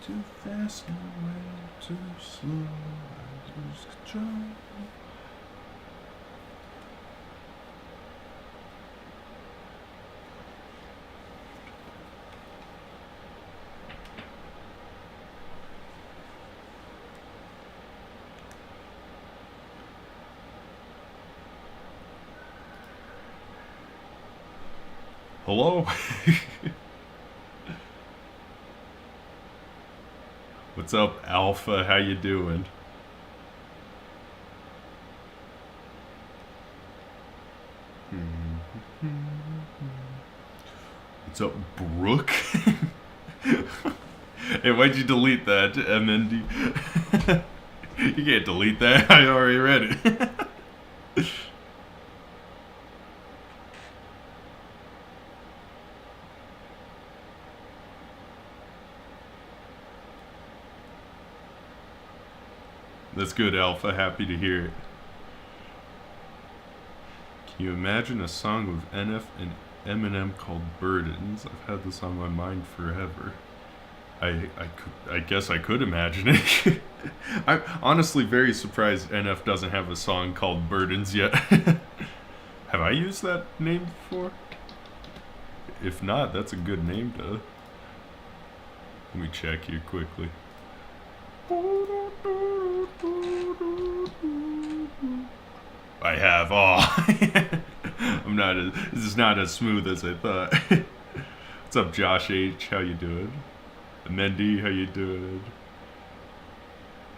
too fast and way too slow. I lose control. Hello? What's up, Alpha? How you doing? What's up, Brooke? Hey, why'd you delete that, MND? You can't delete that. I already read it. That's good, Alpha. Happy to hear it. Can you imagine a song with NF and Eminem called Burdens? I've had this on my mind forever. I guess I could imagine it. I'm honestly very surprised NF doesn't have a song called Burdens yet. Have I used that name before? If not, that's a good name to... Let me check here quickly. I have. Oh, I'm not as. This is not as smooth as I thought. What's up, Josh H? How you doing? Mendy, how you doing?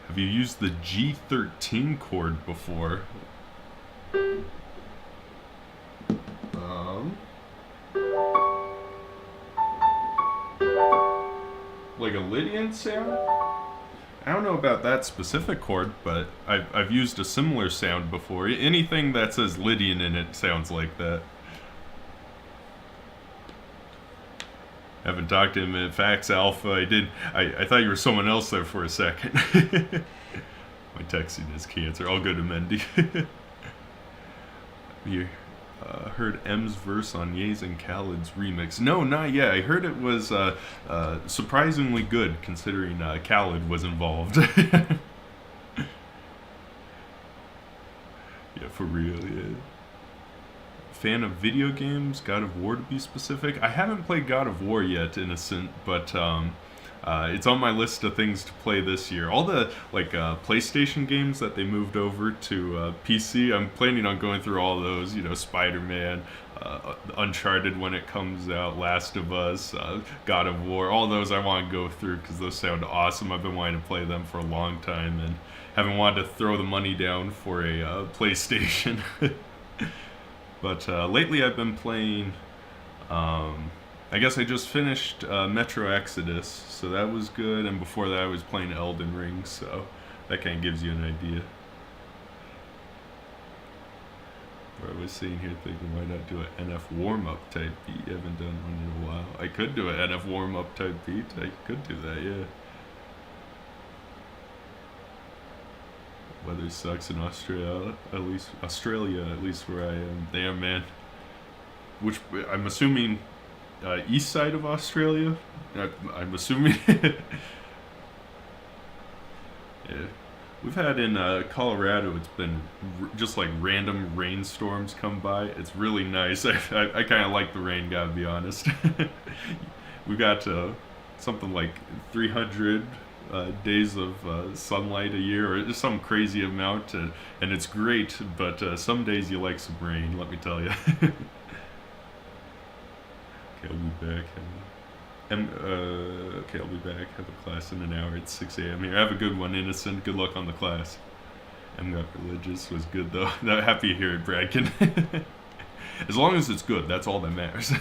Have you used the G13 chord before? Like a Lydian sound? I don't know about that specific chord, but I've used a similar sound before. Anything that says Lydian in it sounds like that. Haven't talked to him in Fax Alpha. I thought you were someone else there for a second. My texting is cancer. I'll go to Mendy. You heard M's verse on Ye's and Khaled's remix? No, not yet. I heard it was surprisingly good, considering Khaled was involved. Yeah, for real, yeah. Fan of video games, God of War to be specific. I haven't played God of War yet, Innocent, but it's on my list of things to play this year. All the PlayStation games that they moved over to PC, I'm planning on going through all those. You know, Spider-Man, Uncharted when it comes out, Last of Us, God of War. All those I want to go through because those sound awesome. I've been wanting to play them for a long time and haven't wanted to throw the money down for a PlayStation. But lately I've been playing, I guess I just finished Metro Exodus, so that was good, and before that I was playing Elden Ring, so that kind of gives you an idea. I was sitting here thinking, why not do an NF warm-up type beat? I haven't done one in a while. I could do an NF warm-up type beat, I could do that, yeah. Weather sucks in Australia, at least where I am. Damn, man. Which, I'm assuming, east side of Australia? I'm assuming. Yeah. We've had in Colorado, it's been just like random rainstorms come by. It's really nice. I kind of like the rain, gotta be honest. We got something like 300 days of sunlight a year, or some crazy amount, and it's great, but some days you like some rain, let me tell you. Okay, I'll be back. Okay, I'll be back. Have a class in an hour at 6 a.m. here. Have a good one, Innocent. Good luck on the class. M got religious was good, though. Happy to hear it, Bradkin. As long as it's good, that's all that matters.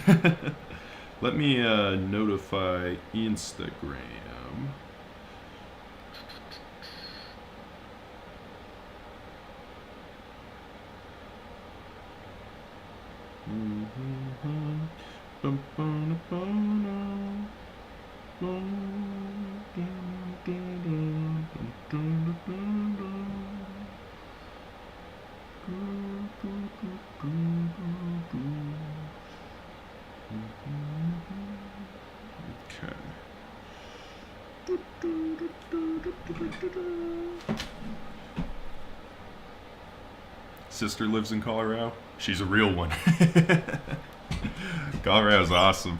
Let me notify Instagram. Sister lives in Colorado. She's a real one. Colorado's awesome.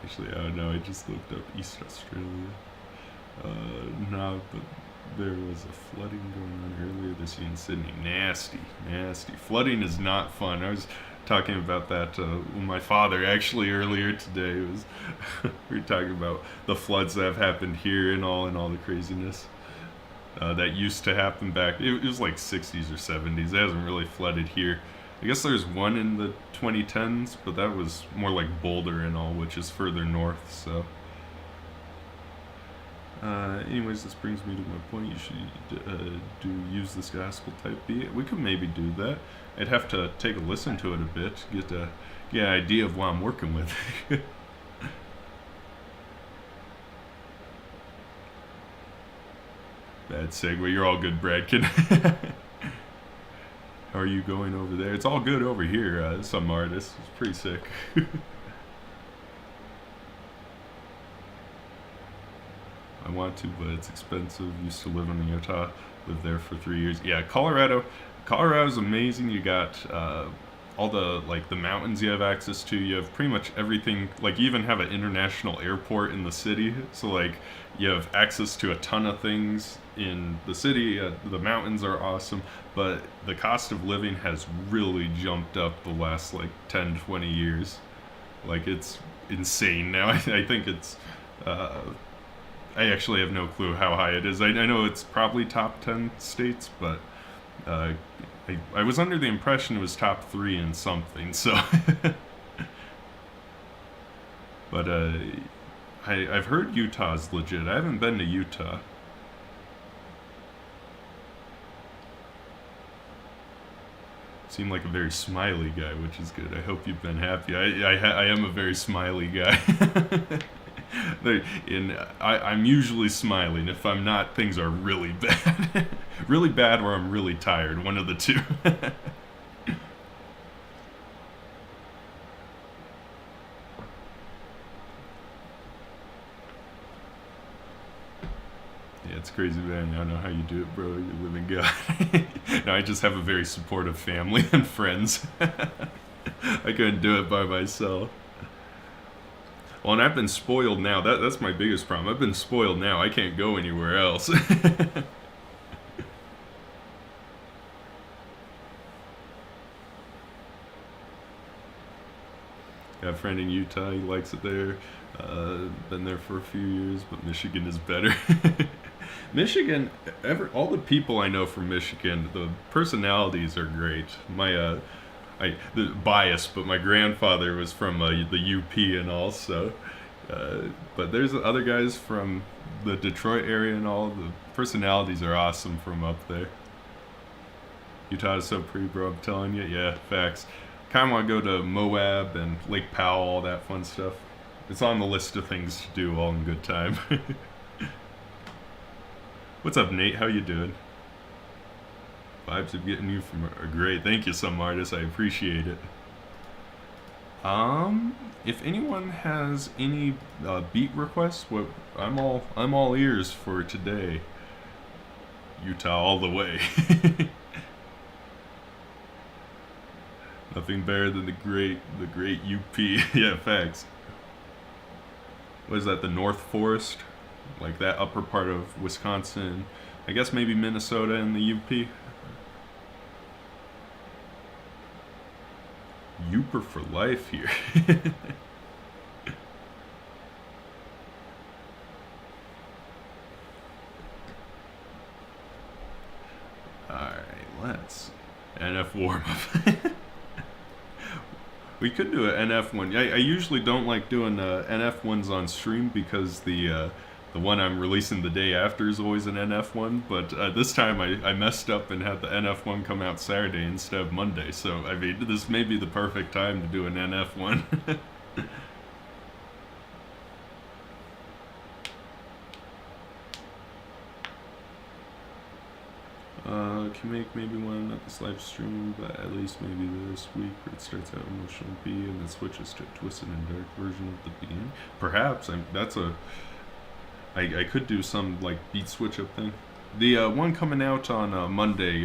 Actually, I don't know. I just looked up East Australia. No, but there was a flooding going on earlier this year in Sydney. Nasty, nasty. Flooding is not fun. I was talking about that with my father actually earlier today. It was we were talking about the floods that have happened here and all the craziness that used to happen back. It was like 60s or 70s. It hasn't really flooded here. I guess there's one in the 2010s, but that was more like Boulder and all, which is further north. So, anyways, this brings me to my point. You should use this gospel type beat. We could maybe do that. I'd have to take a listen to it a bit, get an idea of what I'm working with. Bad segue. You're all good, Bradkin. How are you going over there? It's all good over here. Some artists. It's pretty sick. I want to, but it's expensive. Used to live in Utah. Lived there for 3 years. Yeah, Colorado. Colorado's amazing. You got all the the mountains you have access to. You have pretty much everything. Like you even have an international airport in the city. So like you have access to a ton of things in the city. The mountains are awesome, but the cost of living has really jumped up the last 10, 20 years. Like it's insane now. I think it's. I actually have no clue how high it is. I know it's probably top 10 states, but I was under the impression it was top 3 in something. So, but I've heard Utah's legit. I haven't been to Utah. Seem like a very smiley guy, which is good. I hope you've been happy. I am a very smiley guy. I'm usually smiling. If I'm not, things are really bad. Really bad or I'm really tired. One of the two. Yeah, it's crazy, man. I don't know how you do it, bro. You're living God. No, I just have a very supportive family and friends. I couldn't do it by myself. Well, and I've been spoiled now. That's my biggest problem. I've been spoiled now. I can't go anywhere else. Got a friend in Utah. He likes it there. Been there for a few years, but Michigan is better. Michigan, all the people I know from Michigan, the personalities are great. The bias, but my grandfather was from the UP and all, so. But there's other guys from the Detroit area and all. The personalities are awesome from up there. Utah is so pretty, bro. I'm telling you. Yeah, facts. Kind of want to go to Moab and Lake Powell, all that fun stuff. It's on the list of things to do all in good time. What's up, Nate? How you doing? Vibes of getting you from are great. Thank you, some artists. I appreciate it. If anyone has any beat requests, I'm all ears for today. Utah all the way. Nothing better than the great UP. Yeah, facts. What is that? The North Forest, like that upper part of Wisconsin. I guess maybe Minnesota and the UP. Youper for life here. Alright, let's NF warm up. We could do an NF one. I usually don't like doing NF ones on stream because the one I'm releasing the day after is always an NF one, but this time I messed up and had the NF one come out Saturday instead of Monday, so I mean, this may be the perfect time to do an NF one. Can make maybe one at this live stream, but at least maybe this week where it starts out emotional B and then switches to a twisted and dark version of the beginning. Perhaps I could do some like beat switch up thing. The one coming out on Monday,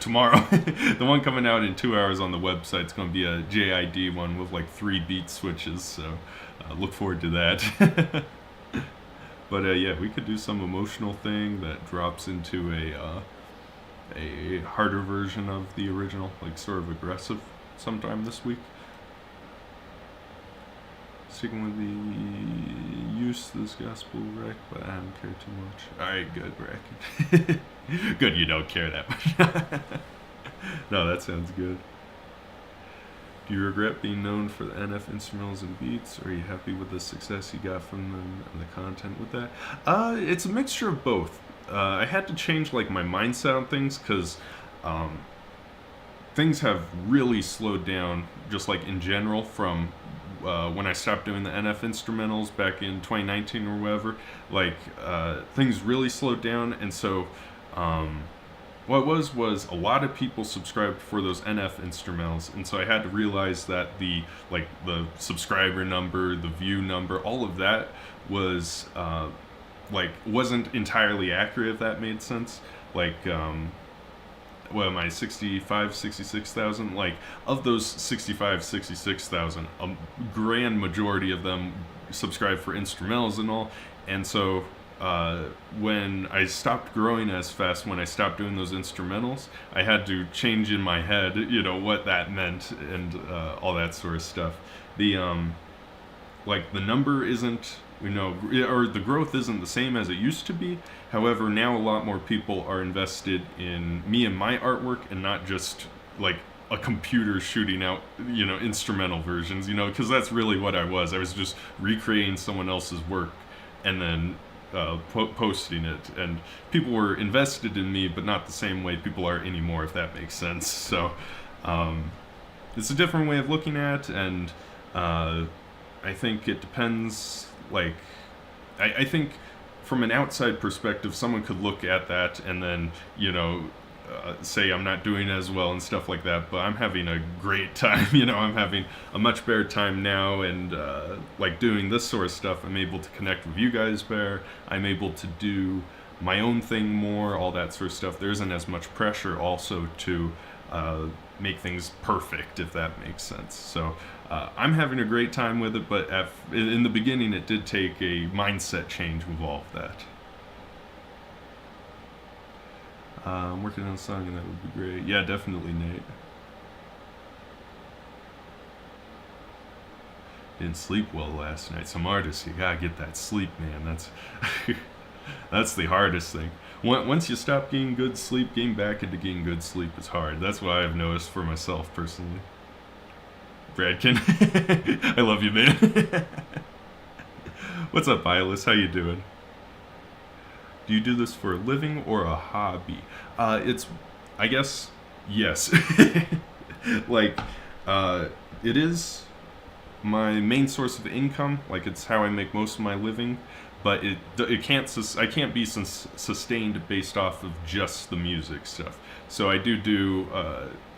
tomorrow. The one coming out in 2 hours on the website is going to be a JID one with like 3 beat switches. So look forward to that. But yeah, we could do some emotional thing that drops into a harder version of the original, like sort of aggressive, sometime this week. Sticking with the use of this gospel wreck, but I don't care too much. Alright, good, Bracken. Good, you don't care that much. No, that sounds good. Do you regret being known for the NF instrumentals and beats, or are you happy with the success you got from them and the content with that? It's a mixture of both. I had to change like my mindset on things because things have really slowed down, just like in general, from when I stopped doing the NF instrumentals back in 2019 or whatever. Like things really slowed down, and so what was a lot of people subscribed for those NF instrumentals, and so I had to realize that the subscriber number, the view number, all of that was wasn't entirely accurate, if that made sense. Like what am I, 66,000? Like, of those 66,000, a grand majority of them subscribed for instrumentals and all, and so when I stopped growing as fast, when I stopped doing those instrumentals, I had to change in my head, what that meant and all that sort of stuff. The the number isn't, or the growth isn't the same as it used to be. However, now a lot more people are invested in me and my artwork, and not just like a computer shooting out, instrumental versions, because that's really what I was. I was just recreating someone else's work and then posting it, and people were invested in me, but not the same way people are anymore, if that makes sense. So it's a different way of looking at, and I think it depends. Like, I think from an outside perspective, someone could look at that and then say I'm not doing as well and stuff like that, but I'm having a great time. I'm having a much better time now, and doing this sort of stuff, I'm able to connect with you guys better. I'm able to do my own thing more, all that sort of stuff. There isn't as much pressure also to make things perfect, if that makes sense. So I'm having a great time with it, but in the beginning it did take a mindset change with all of that. I'm working on a song, and that would be great. Yeah, definitely, Nate. Didn't sleep well last night. Some artists, you gotta get that sleep, man. That's that's the hardest thing. Once you stop getting good sleep, getting back into getting good sleep is hard. That's what I've noticed for myself personally. Bradkin, I love you, man. What's up, Ilis? How you doing? Do you do this for a living or a hobby? It's, I guess, yes. It is my main source of income. Like, it's how I make most of my living. But I can't be sustained based off of just the music stuff. So I do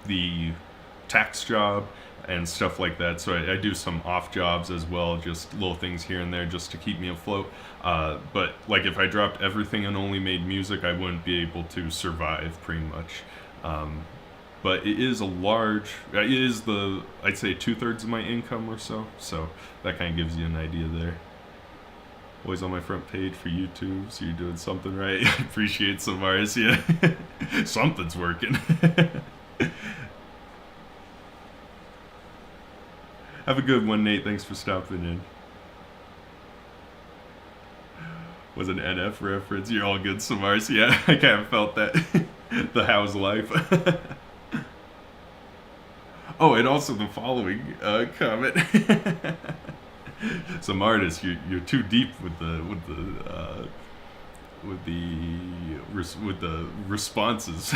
the tax job and stuff like that. So I do some off jobs as well, just little things here and there just to keep me afloat. But like, if I dropped everything and only made music, I wouldn't be able to survive pretty much. But it is I'd say 2/3 of my income or so. So that kind of gives you an idea there. Always on my front page for YouTube, so you're doing something right. I appreciate some artists, yeah. Something's working. Have a good one, Nate. Thanks for stopping in. Was an NF reference. You're all good, Samars. Yeah, I kind of felt that. The how's life. Oh, and also the following comment. Some artists, you're too deep with the responses.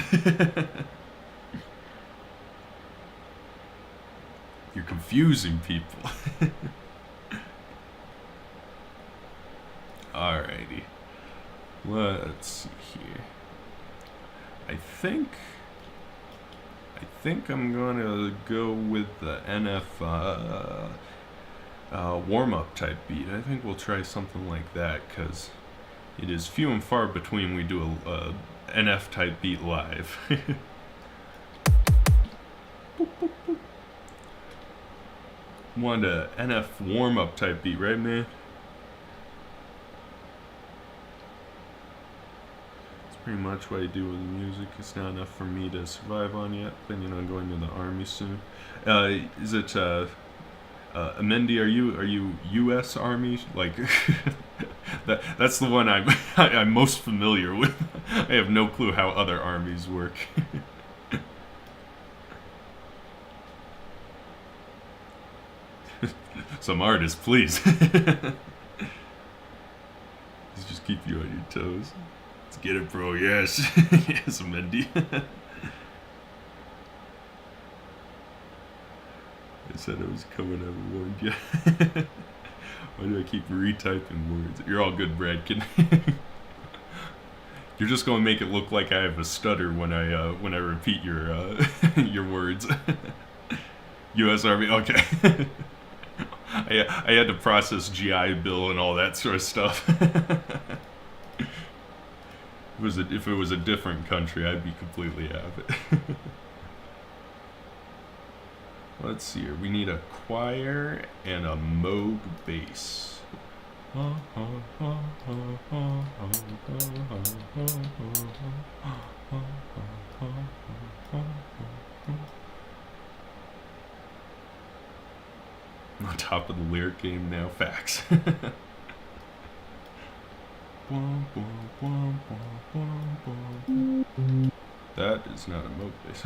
You're confusing people. Alrighty. Let's see here. I think I'm gonna go with the NF warm-up type beat. I think we'll try something like that because it is few and far between we do a NF type beat live. Boop, boop, boop. Want a NF warm-up type beat, right, man? It's pretty much what I do with the music. It's not enough for me to survive on yet. Planning on going to the army soon. Is it Amendi? Are you U.S. Army? Like that's the one I'm most familiar with. I have no clue how other armies work. Some artists, please. Just keep you on your toes. Let's get it, bro. Yes. Yes, Mendy. I said I was coming, I warned you. Why do I keep retyping words? You're all good, Bradkin. You're just going to make it look like I have a stutter when I repeat your your words. U.S. Army, okay. I had to process GI Bill and all that sort of stuff. If it was a different country, I'd be completely out of it. Let's see here. We need a choir and a Moog bass. On top of the lyric game now, facts. That is not a Moog bass.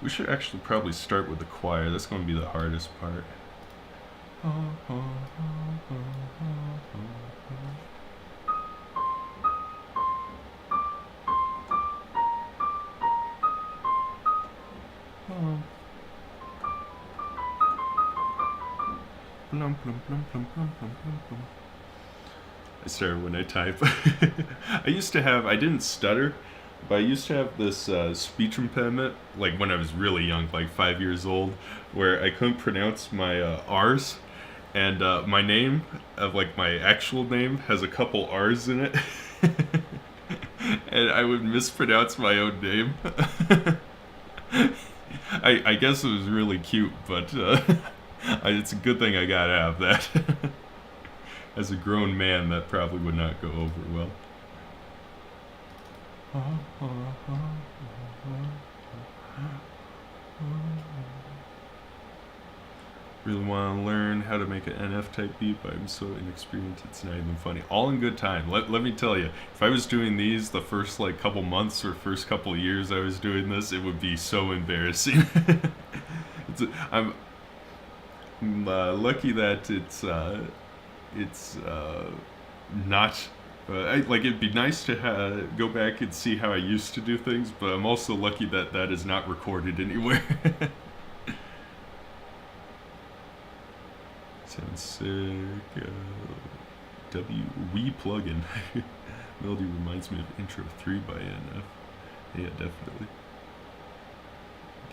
We should actually probably start with the choir. That's going to be the hardest part. I started when I type. I didn't stutter, but I used to have this speech impediment, like when I was really young, like 5 years old, where I couldn't pronounce my R's, and my name, like my actual name, has a couple R's in it, and I would mispronounce my own name. I guess it was really cute, but it's a good thing I got out of that. As a grown man, that probably would not go over well. Really want to learn how to make an NF type beat, but I'm so inexperienced it's not even funny. All in good time. Let me tell you, if I was doing these the first like couple months or first couple years I was doing this, it would be so embarrassing. I'm lucky that it's not. It'd be nice to go back and see how I used to do things, but I'm also lucky that that is not recorded anywhere. Sounds sick. Wii plugin. Melody reminds me of Intro 3 by NF. Yeah, definitely.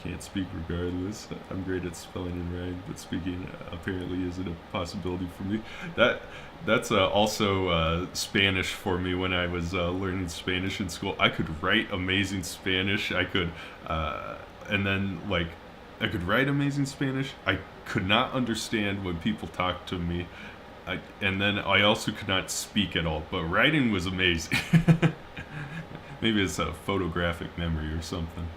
Can't speak regardless. I'm great at spelling and writing, but speaking apparently isn't a possibility for me. That's also Spanish for me when I was learning Spanish in school. I could write amazing Spanish. I could write amazing Spanish. I could not understand when people talked to me. And then I also could not speak at all. But writing was amazing. Maybe it's a photographic memory or something.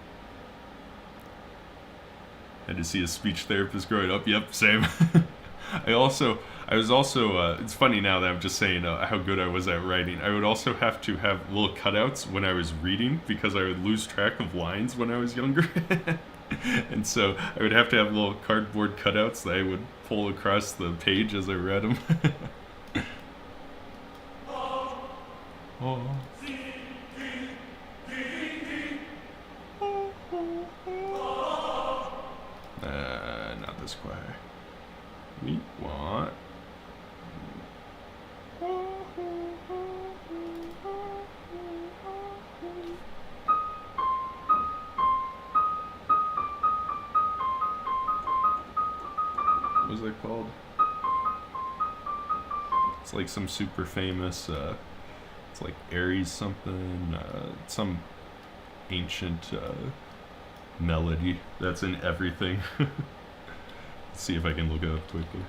Had to see a speech therapist growing up. Yep, same. I was also, it's funny now that I'm just saying how good I was at writing. I would also have to have little cutouts when I was reading because I would lose track of lines when I was younger. And so I would have to have little cardboard cutouts that I would pull across the page as I read them. Not this choir. We want. What was that called? It's like some super famous, it's like Aries something, some ancient melody that's in everything. Let's see if I can look it up quickly.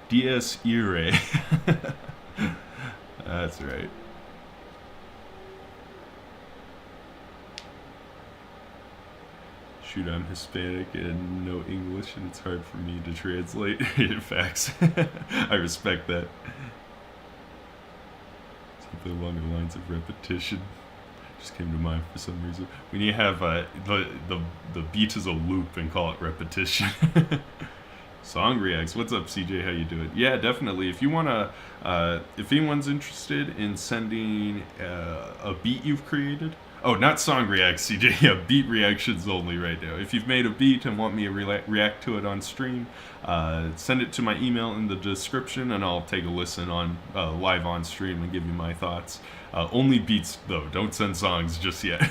Dies Irae. That's right. Shoot, I'm Hispanic and no English, and it's hard for me to translate. Facts. I respect that. Something along the lines of repetition just came to mind for some reason. We need to have the beat as a loop and call it repetition. Song reacts. What's up, CJ? How you doing? Yeah, definitely. If you wanna, if anyone's interested in sending a beat you've created. Oh, not song reacts, CJ. Yeah, beat reactions only right now. If you've made a beat and want me to react to it on stream, send it to my email in the description, and I'll take a listen on live on stream and give you my thoughts. Only beats though. Don't send songs just yet.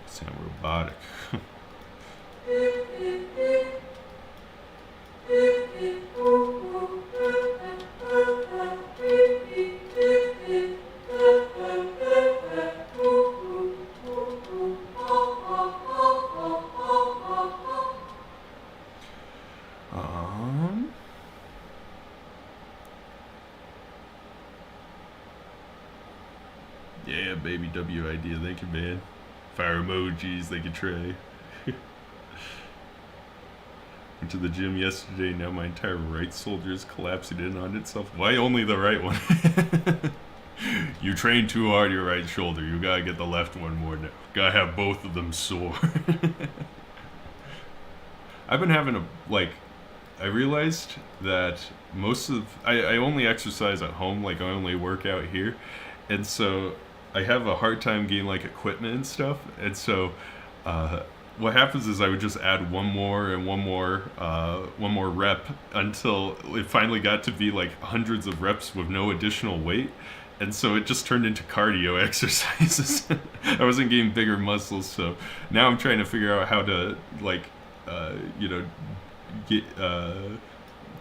Sound robotic. Yeah, baby W idea. Thank you, man. Fire emojis, they could try. Went to the gym yesterday, now my entire right shoulder is collapsing in on itself. Why only the right one? You train too hard your right shoulder. You gotta get the left one more now. Gotta have both of them sore. I've been having I realized that I only exercise at home, like I only work out here. And so I have a hard time getting equipment and stuff. And so what happens is I would just add one more rep until it finally got to be hundreds of reps with no additional weight. And so it just turned into cardio exercises. I wasn't getting bigger muscles, so now I'm trying to figure out how to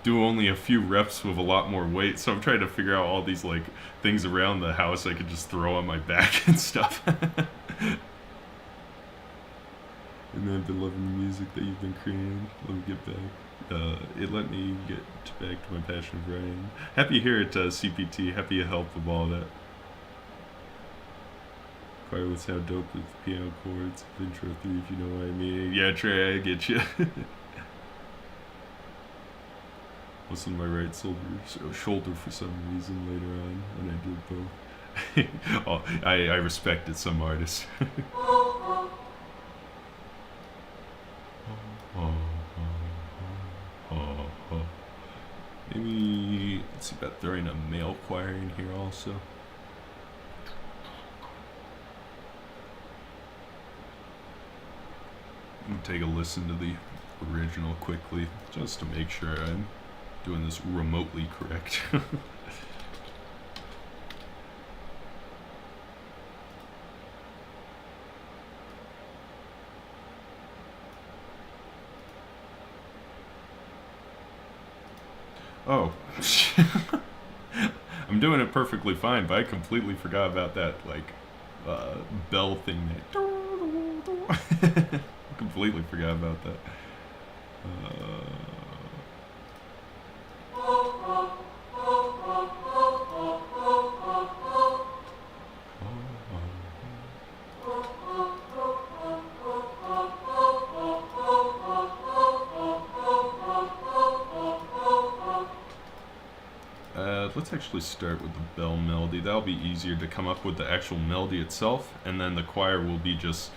do only a few reps with a lot more weight. So I'm trying to figure out all these things around the house I could just throw on my back and stuff. And then I've been loving the music that you've been creating. Let me get back. It let me get back to my passion of writing. Happy here at CPT. Happy to help with all that. Choir would sound dope with piano chords. Intro 3, if you know what I mean. Yeah, Trey, I get you. listen to my right shoulder for some reason later on when I did both. Oh, I respected some artists. Maybe, let's see about throwing a male choir in here also. I'm gonna take a listen to the original quickly, just to make sure I'm doing this remotely correct. Oh, I'm doing it perfectly fine, but I completely forgot about that, like, bell thing that... completely forgot about that. Let's actually start with the bell melody. That'll be easier to come up with the actual melody itself, and then the choir will be just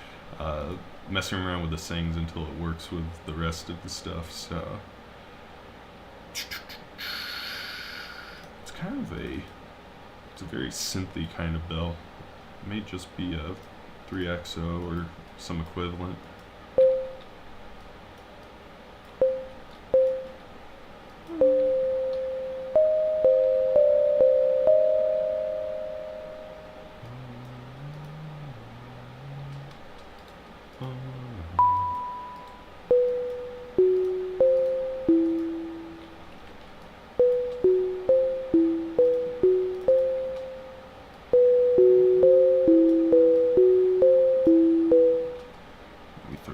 messing around with the sings until it works with the rest of the stuff. So it's kind of it's a very synthy kind of bell. It may just be a 3XO or some equivalent.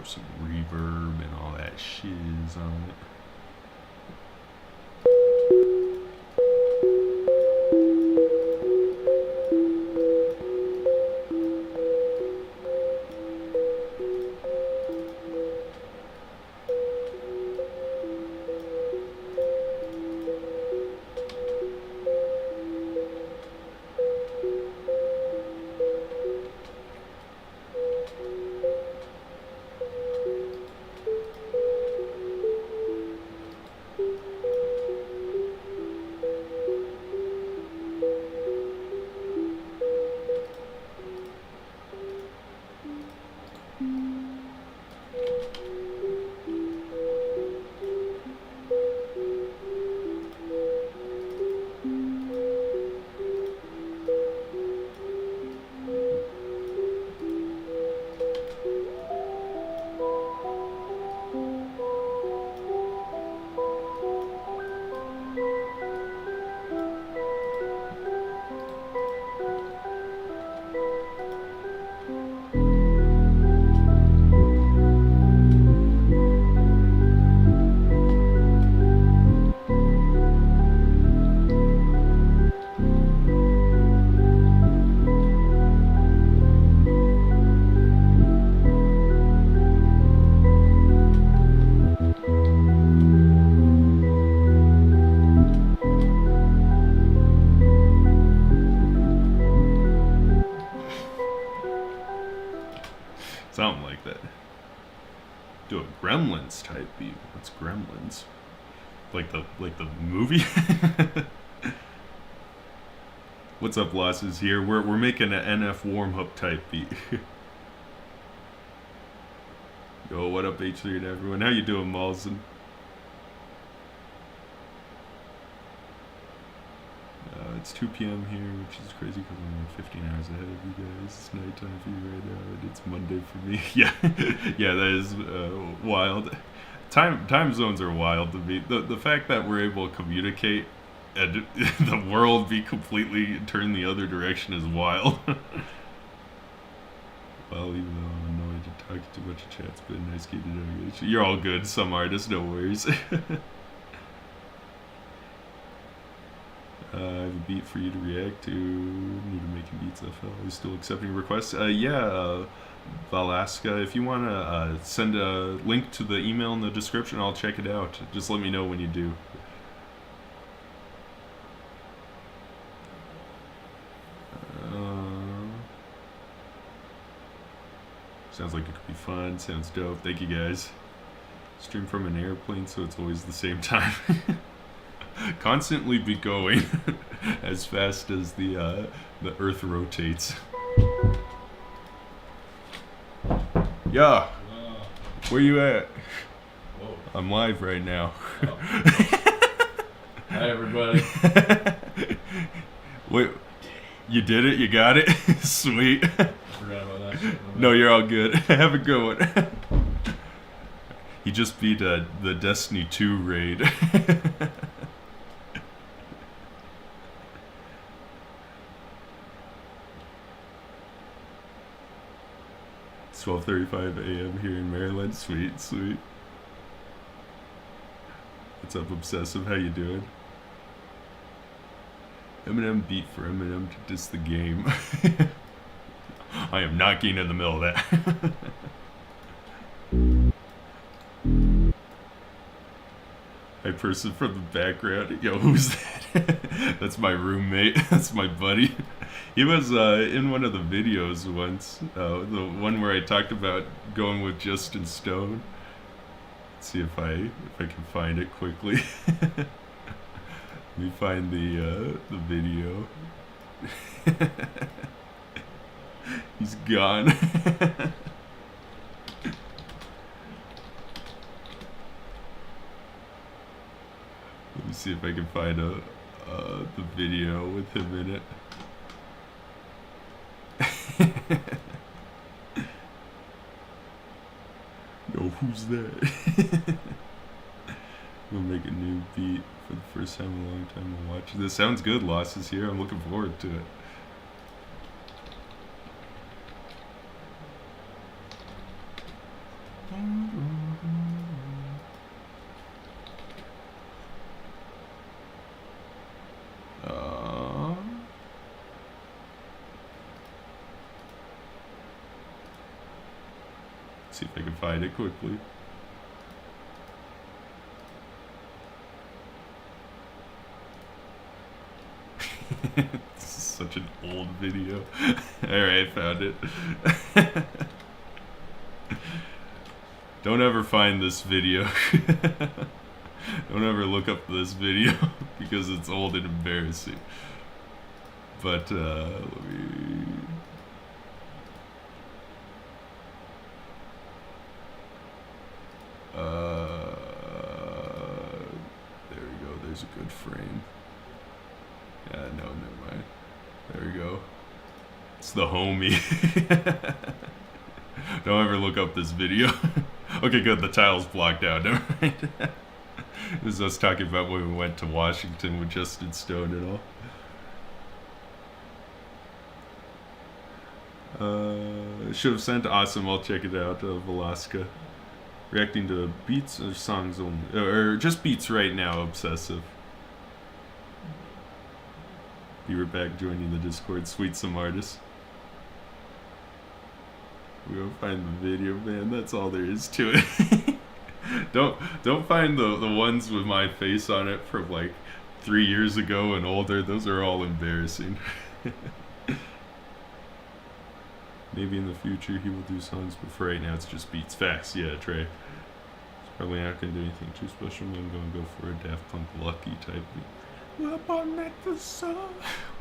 Some reverb and all that shiz on it. Something like that. Do a Gremlins type beat. What's Gremlins? Like the movie? What's up, Losses here? We're making an NF warm-up type beat. Yo, what up, H3 and everyone? How you doing, Malson? It's 2 p.m. here, which is crazy because I'm like 15 hours ahead of you guys. It's nighttime for you right now, and it's Monday for me. Yeah, yeah, that is wild. Time zones are wild to me. The fact that we're able to communicate and the world be completely turned the other direction is wild. Well, even though I'm annoyed to talk too much of chat, it's been nice keeping it. You're all good, some artists, no worries. I have a beat for you to react to. Need to make beats FL. Are you still accepting requests? Yeah, Valaska, if you want to send a link to the email in the description, I'll check it out. Just let me know when you do. Sounds like it could be fun. Sounds dope. Thank you guys. Stream from an airplane, so it's always the same time. Constantly be going as fast as the Earth rotates. Yeah. Where you at? Whoa. I'm live right now. Oh. Hi, everybody. Wait, you did it? You got it? Sweet. Forgot about that. No, you're all good. Have a good one. He just beat the Destiny 2 raid. It's 12:35 a.m. here in Maryland. Sweet, sweet. What's up, Obsessive? How you doing? Eminem beat for Eminem to diss the game. I am not getting in the middle of that. Hi, person from the background. Yo, who's that? That's my roommate. That's my buddy. He was in one of the videos once. The one where I talked about going with Justin Stone. Let's see if I can find it quickly. Let me find the video. He's gone. Let me see if I can find the video with him in it. Yo, who's that? I'm gonna make a new beat for the first time in a long time. I'll watch this. Sounds good. Loss is here. I'm looking forward to it. See if I can find it quickly. This is such an old video. Alright, found it. Don't ever find this video. Don't ever look up this video because it's old and embarrassing. But let me... there we go. There's a good frame. Yeah, no, never mind. There we go. It's the homie. Don't ever look up this video. Okay, good. The title's blocked out. Never mind. It was us talking about when we went to Washington with Justin Stone and all. Should have sent. Awesome. I'll check it out. Velasca. Reacting to beats or songs only. Or just beats right now, Obsessive. You were back joining the Discord. Sweet some artists. We'll find the video, man. That's all there is to it. Don't find the ones with my face on it from like 3 years ago and older. Those are all embarrassing. Maybe in the future he will do songs, but for right now it's just beats. Facts, yeah, Trey. It's probably not gonna do anything too special. I'm gonna go for a Daft Punk Lucky type beat. We're up all night for song.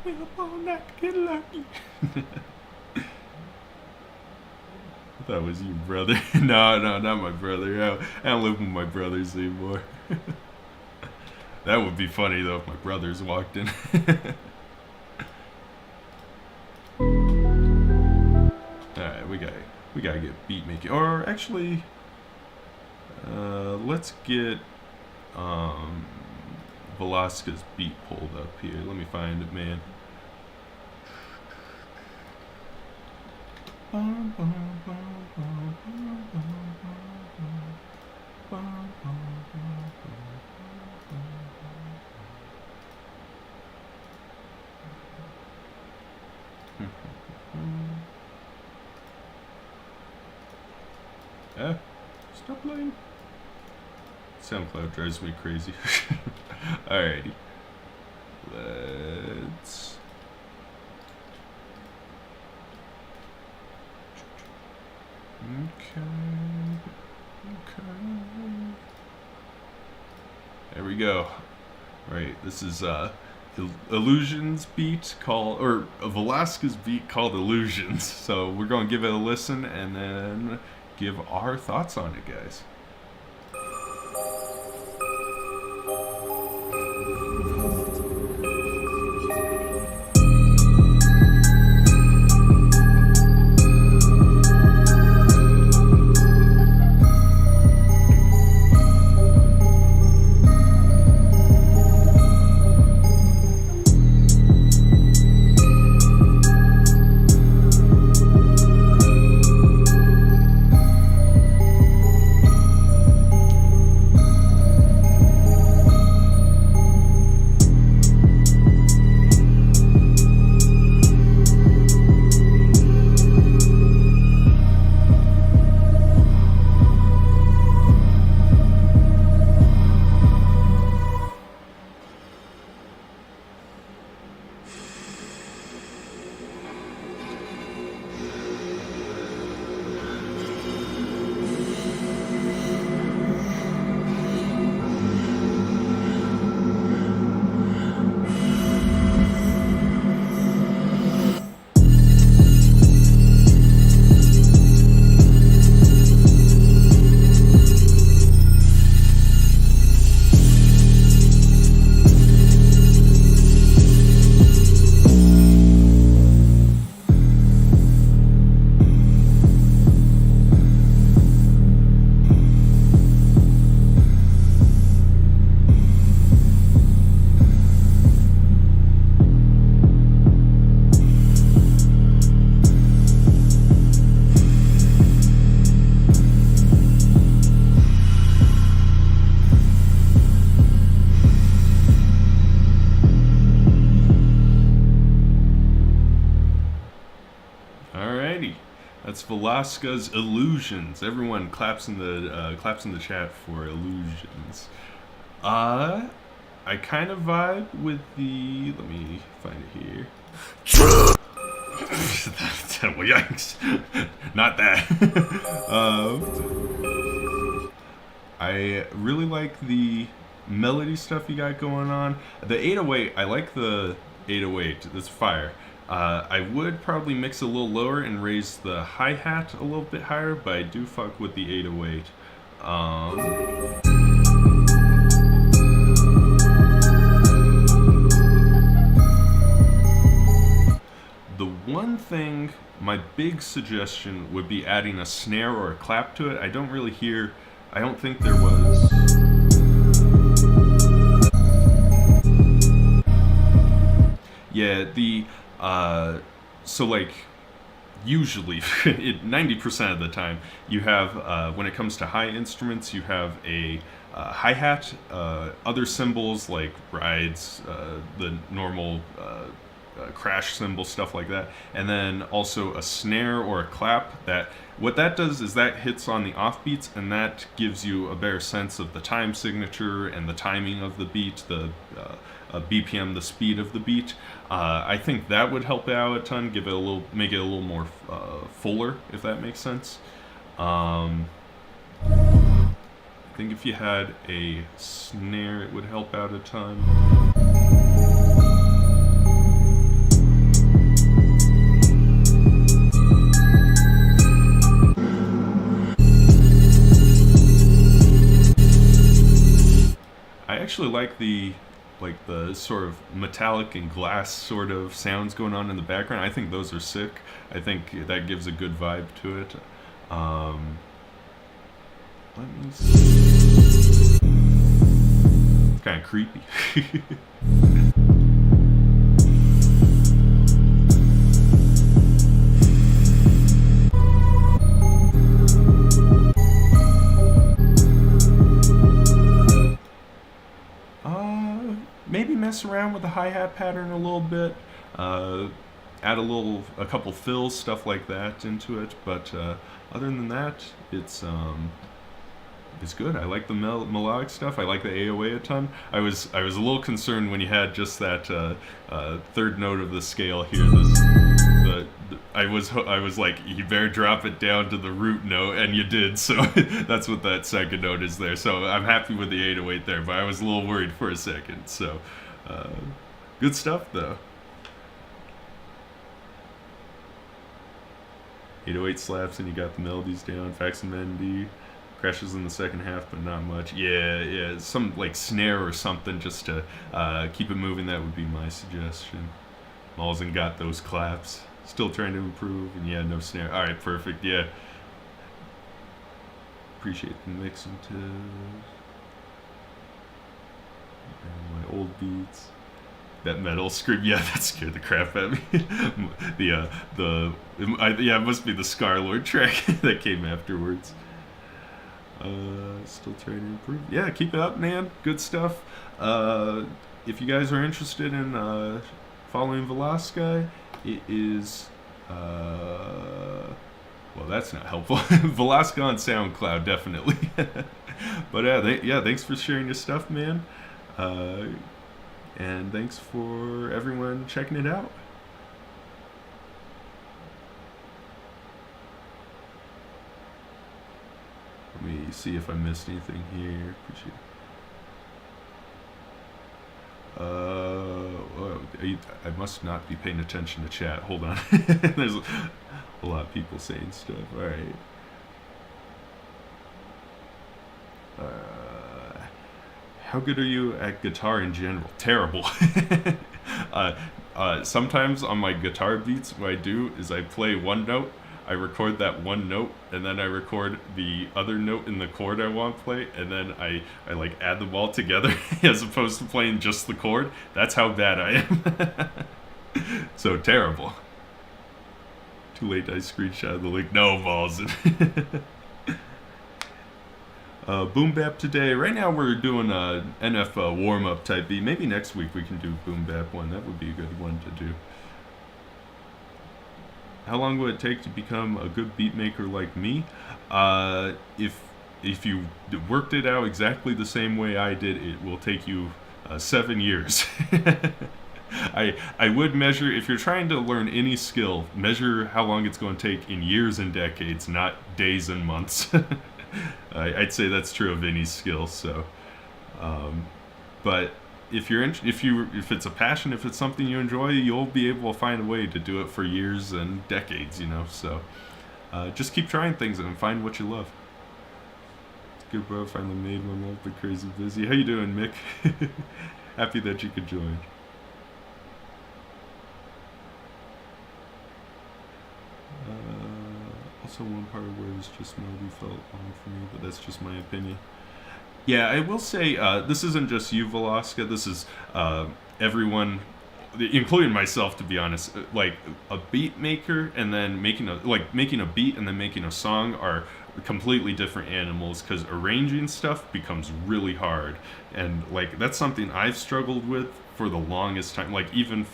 We're up all night to get lucky. That was you, brother. No, not my brother. I don't live with my brothers anymore. That would be funny though if my brothers walked in. Alright, we gotta get beat making. Or actually, let's get Velasquez beat pulled up here. Let me find it, man. Stop playing. SoundCloud drives me crazy. Alrighty. Let's... Okay. There we go. Right, this is Illusions beat called, or Velasquez beat called Illusions. So we're going to give it a listen and then give our thoughts on it, guys. That's Velasquez Illusions. Everyone claps in the chat for Illusions. I kind of vibe with the. Let me find it here. Well, yikes! Not that. I really like the melody stuff you got going on. The 808, I like the 808. That's fire. I would probably mix a little lower and raise the hi-hat a little bit higher, but I do fuck with the 808. The one thing, my big suggestion would be adding a snare or a clap to it. I don't think there was. Yeah, so like, usually, 90% of the time, you have, when it comes to high instruments, you have a hi-hat, other cymbals like rides, the normal crash cymbal, stuff like that, and then also a snare or a clap. What that does is that hits on the offbeats, and that gives you a better sense of the time signature and the timing of the beat, the BPM, the speed of the beat. I think that would help it out a ton, make it a little more fuller, if that makes sense. I think if you had a snare, it would help out a ton. I actually like the sort of metallic and glass sort of sounds going on in the background. I think those are sick. I think that gives a good vibe to it. Let me see. It's kind of creepy. Maybe mess around with the hi-hat pattern a little bit, add a couple fills, stuff like that into it. But other than that, it's good. I like the melodic stuff. I like the AOA a ton. I was a little concerned when you had just that third note of the scale here. I was like, you better drop it down to the root note, and you did. So that's what that second note is there. So I'm happy with the 808 there, but I was a little worried for a second. So uh, good stuff though. 808 slaps and you got the melodies down. Fax and Mendy crashes in the second half, but not much. Yeah, some like snare or something just to keep it moving. That would be my suggestion. Malzahn got those claps. Still trying to improve, and yeah, no snare. All right, perfect. Yeah, appreciate the mixing to my old beats. That metal scream, yeah, that scared the crap out of me. Yeah, it must be the Scarlord track that came afterwards. Still trying to improve. Yeah, keep it up, man. Good stuff. If you guys are interested in following Velasquez, it is well, that's not helpful. Velasquez on SoundCloud, definitely. But thanks for sharing your stuff, man. And thanks for everyone checking it out. Let me see if I missed anything here. Appreciate it. I must not be paying attention to chat. Hold on. There's a lot of people saying stuff. All right. How good are you at guitar in general? Terrible. Sometimes on my guitar beats, what I do is I play one note, I record that one note, and then I record the other note in the chord I want to play, and then I like add them all together as opposed to playing just the chord. That's how bad I am. So terrible. Too late, I screenshot the link. No, balls. Boom Bap today. Right now we're doing a NF warm-up type beat. Maybe next week we can do Boom Bap one. That would be a good one to do. How long would it take to become a good beat maker like me? If you worked it out exactly the same way I did, it will take you 7 years. I would measure, if you're trying to learn any skill, measure how long it's going to take in years and decades, not days and months. I'd say that's true of any skill. So, but if it's a passion, if it's something you enjoy, you'll be able to find a way to do it for years and decades. So just keep trying things and find what you love. Good, bro. Finally made one. Love, but crazy busy. How you doing, Mick? Happy that you could join. Also, one part of where it's just melody felt long for me, but that's just my opinion. Yeah, I will say this isn't just you, Velasquez. This is everyone, including myself, to be honest. Like a beat maker and then making a beat and then making a song are completely different animals, because arranging stuff becomes really hard, and like that's something I've struggled with for the longest time, like even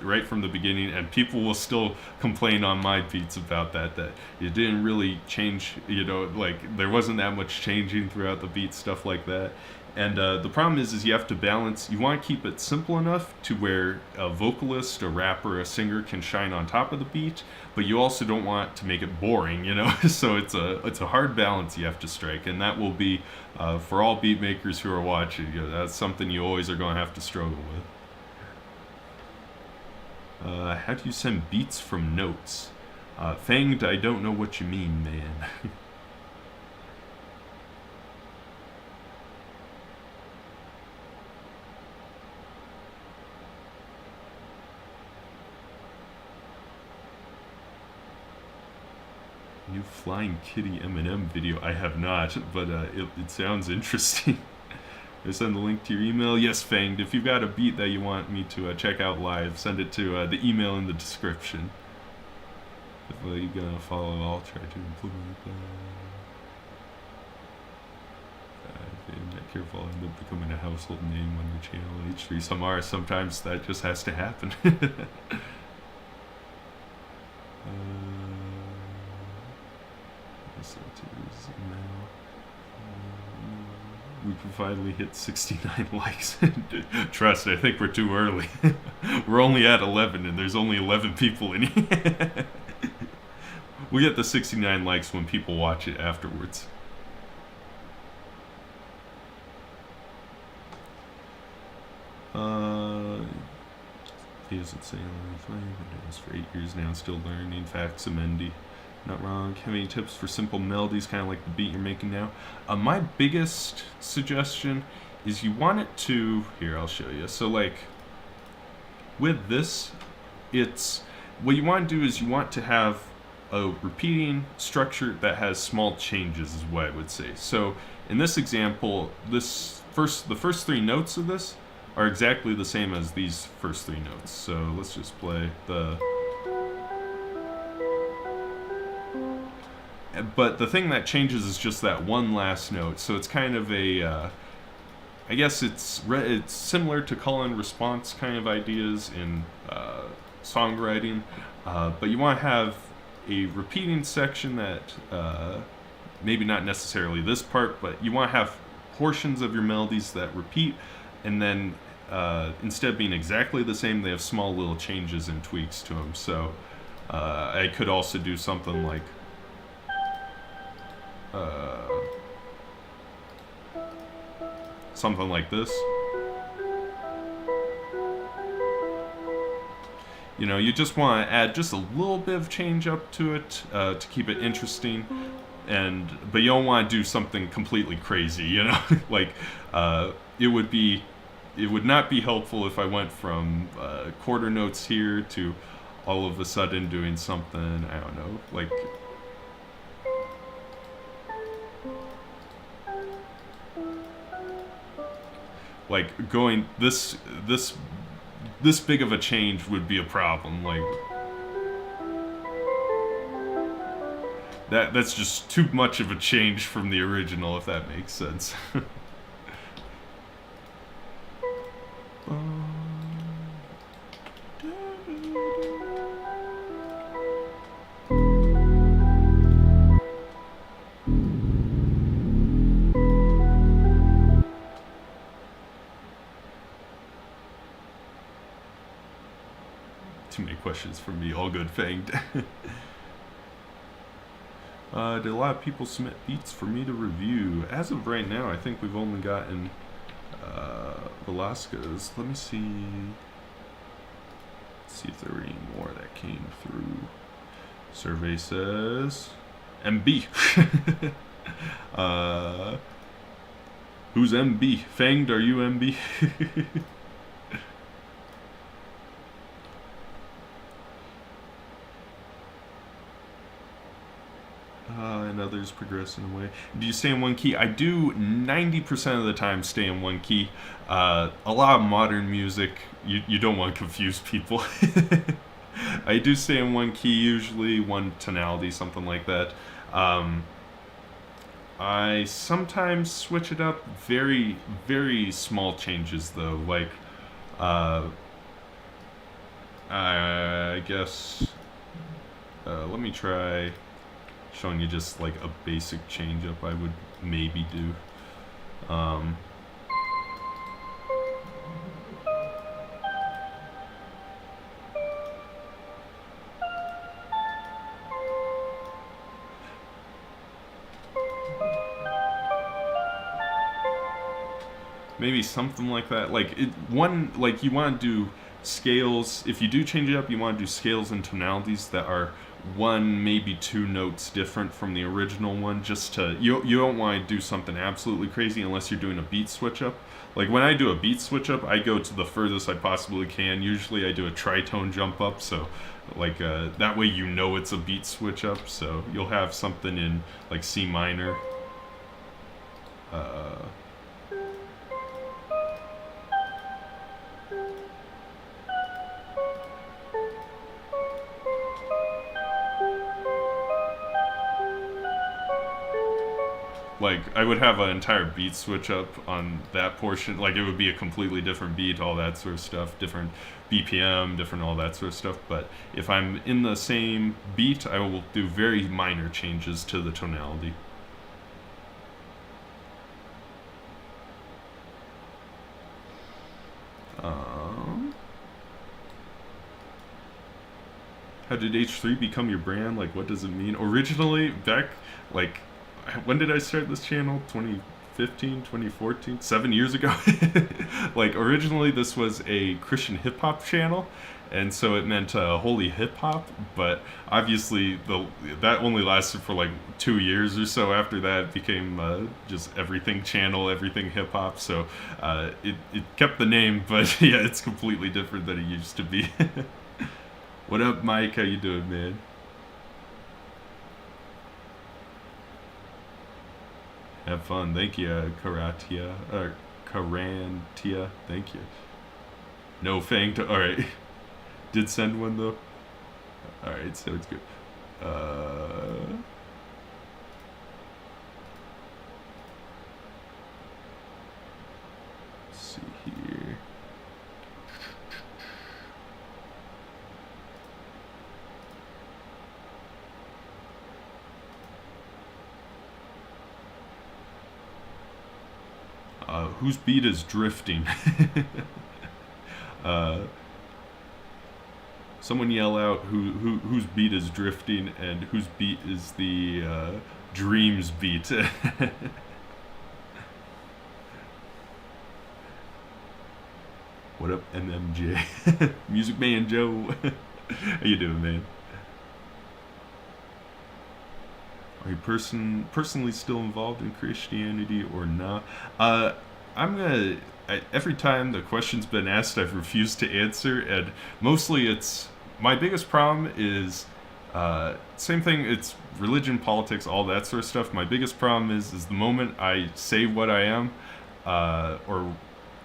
right from the beginning, and people will still complain on my beats about that it didn't really change, like there wasn't that much changing throughout the beat, stuff like that. And the problem is you have to balance. You want to keep it simple enough to where a vocalist, a rapper, a singer can shine on top of the beat, but you also don't want to make it boring, So it's a hard balance you have to strike, and that will be for all beat makers who are watching. That's something you always are going to have to struggle with. How do you send beats from notes? Fanged, I don't know what you mean, man. New Flying Kitty Eminem video. I have not, but it sounds interesting. I send the link to your email. Yes, Fanged. If you've got a beat that you want me to check out live, send it to the email in the description. If you're gonna follow, I'll try to implement that. If you're not careful, I'll end up becoming a household name on your channel. H3 some are. Sometimes that just has to happen. We can finally hit 69 likes. Trust, I think we're too early. We're only at 11, and there's only 11 people in here. we get the 69 likes when people watch it afterwards. He isn't saying anything. Been doing this for 8 years now, still learning. Facts, Amendi. Not wrong. Have any tips for simple melodies, kind of like the beat you're making now? My biggest suggestion is you want it to... Here, I'll show you. So, like, with this, it's... What you want to do is you want to have a repeating structure that has small changes, is what I would say. So, in this example, the first 3 notes of this are exactly the same as these first 3 notes. So, let's just play the... But the thing that changes is just that one last note. So it's kind of a, I guess it's similar to call and response kind of ideas in songwriting. But you want to have a repeating section that, maybe not necessarily this part, but you want to have portions of your melodies that repeat, and then instead of being exactly the same, they have small little changes and tweaks to them. So I could also do something like... something like this. You know, you just want to add just a little bit of change up to it to keep it interesting, but you don't want to do something completely crazy. You know, like it would not be helpful if I went from quarter notes here to all of a sudden doing something, I don't know, like going this big of a change would be a problem. Like that's just too much of a change from the original, if that makes sense. Too many questions from me. All good, Fanged. Did a lot of people submit beats for me to review? As of right now, I think we've only gotten Velasquez. Let me see. Let's see if there were any more that came through. Survey says MB. Who's MB? Fanged, are you MB? And others progress in a way. Do you stay in one key? I do 90% of the time stay in one key. A lot of modern music, you don't want to confuse people. I do stay in one key, usually one tonality, something like that. I sometimes switch it up. Very, very small changes though. Like, I guess, let me try showing you just like a basic change up I would maybe do. Maybe something like that. Like you want to do scales. If you do change it up, you want to do scales and tonalities that are one, maybe 2 notes different from the original one, just to, you don't want to do something absolutely crazy unless you're doing a beat switch up. Like when I do a beat switch up, I go to the furthest I possibly can. Usually I do a tritone jump up, so like that way you know it's a beat switch up. So you'll have something in like C minor. Like, I would have an entire beat switch up on that portion. Like, it would be a completely different beat, all that sort of stuff, different BPM, different all that sort of stuff. But if I'm in the same beat, I will do very minor changes to the tonality. How did H3 become your brand? Like, what does it mean? Originally, back, like, when did I start this channel? 2015, 2014, 7 years ago. Like, originally this was a Christian hip hop channel, and so it meant holy hip hop. But obviously, that only lasted for like 2 years or so. After that, it became just everything channel, everything hip hop. So it kept the name, but yeah, it's completely different than it used to be. What up, Mike? How you doing, man? Have fun. Thank you, Karatia. Karantia. Thank you. No Fang to. Alright. Did send one, though. Alright, so it's good. Let's see here. Whose beat is drifting? Someone yell out whose beat is drifting and whose beat is the dreams beat. What up, MMJ? Music Man Joe. How you doing, man? Are you personally still involved in Christianity or not? Every time the question's been asked, I've refused to answer, and mostly it's my biggest problem is same thing. It's religion, politics, all that sort of stuff. My biggest problem is the moment I say what I am, or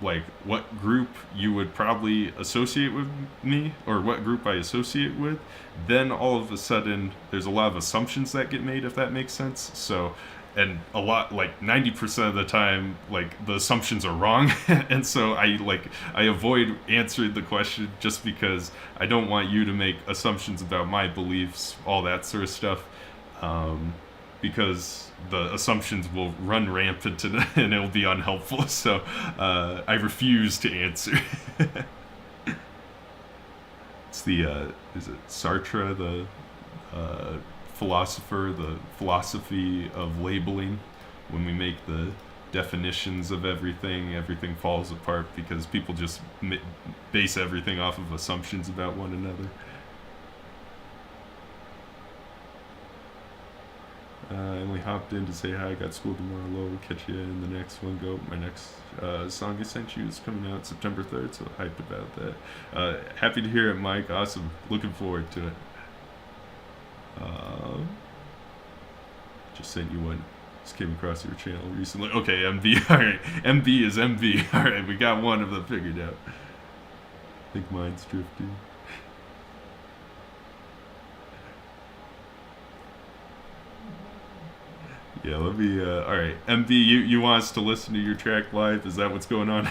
like what group you would probably associate with me, or what group I associate with, then all of a sudden there's a lot of assumptions that get made, if that makes sense. So, and a lot, like 90% of the time, like the assumptions are wrong. And so I avoid answering the question just because I don't want you to make assumptions about my beliefs, all that sort of stuff, because the assumptions will run rampant and it'll be unhelpful. So I refuse to answer. It's the is it Sartre, the philosopher, the philosophy of labeling. When we make the definitions of everything, everything falls apart because people just base everything off of assumptions about one another. I only hopped in to say hi. Got school tomorrow. Low. Catch you in the next one. Go. My next song I sent you is coming out September 3rd, so hyped about that. Happy to hear it, Mike. Awesome. Looking forward to it. Just sent you one. Just came across your channel recently. Okay, MB. Alright. MB is MB. Alright, we got one of them figured out. I think mine's drifting. Yeah, let me, alright. MB, you want us to listen to your track live? Is that what's going on?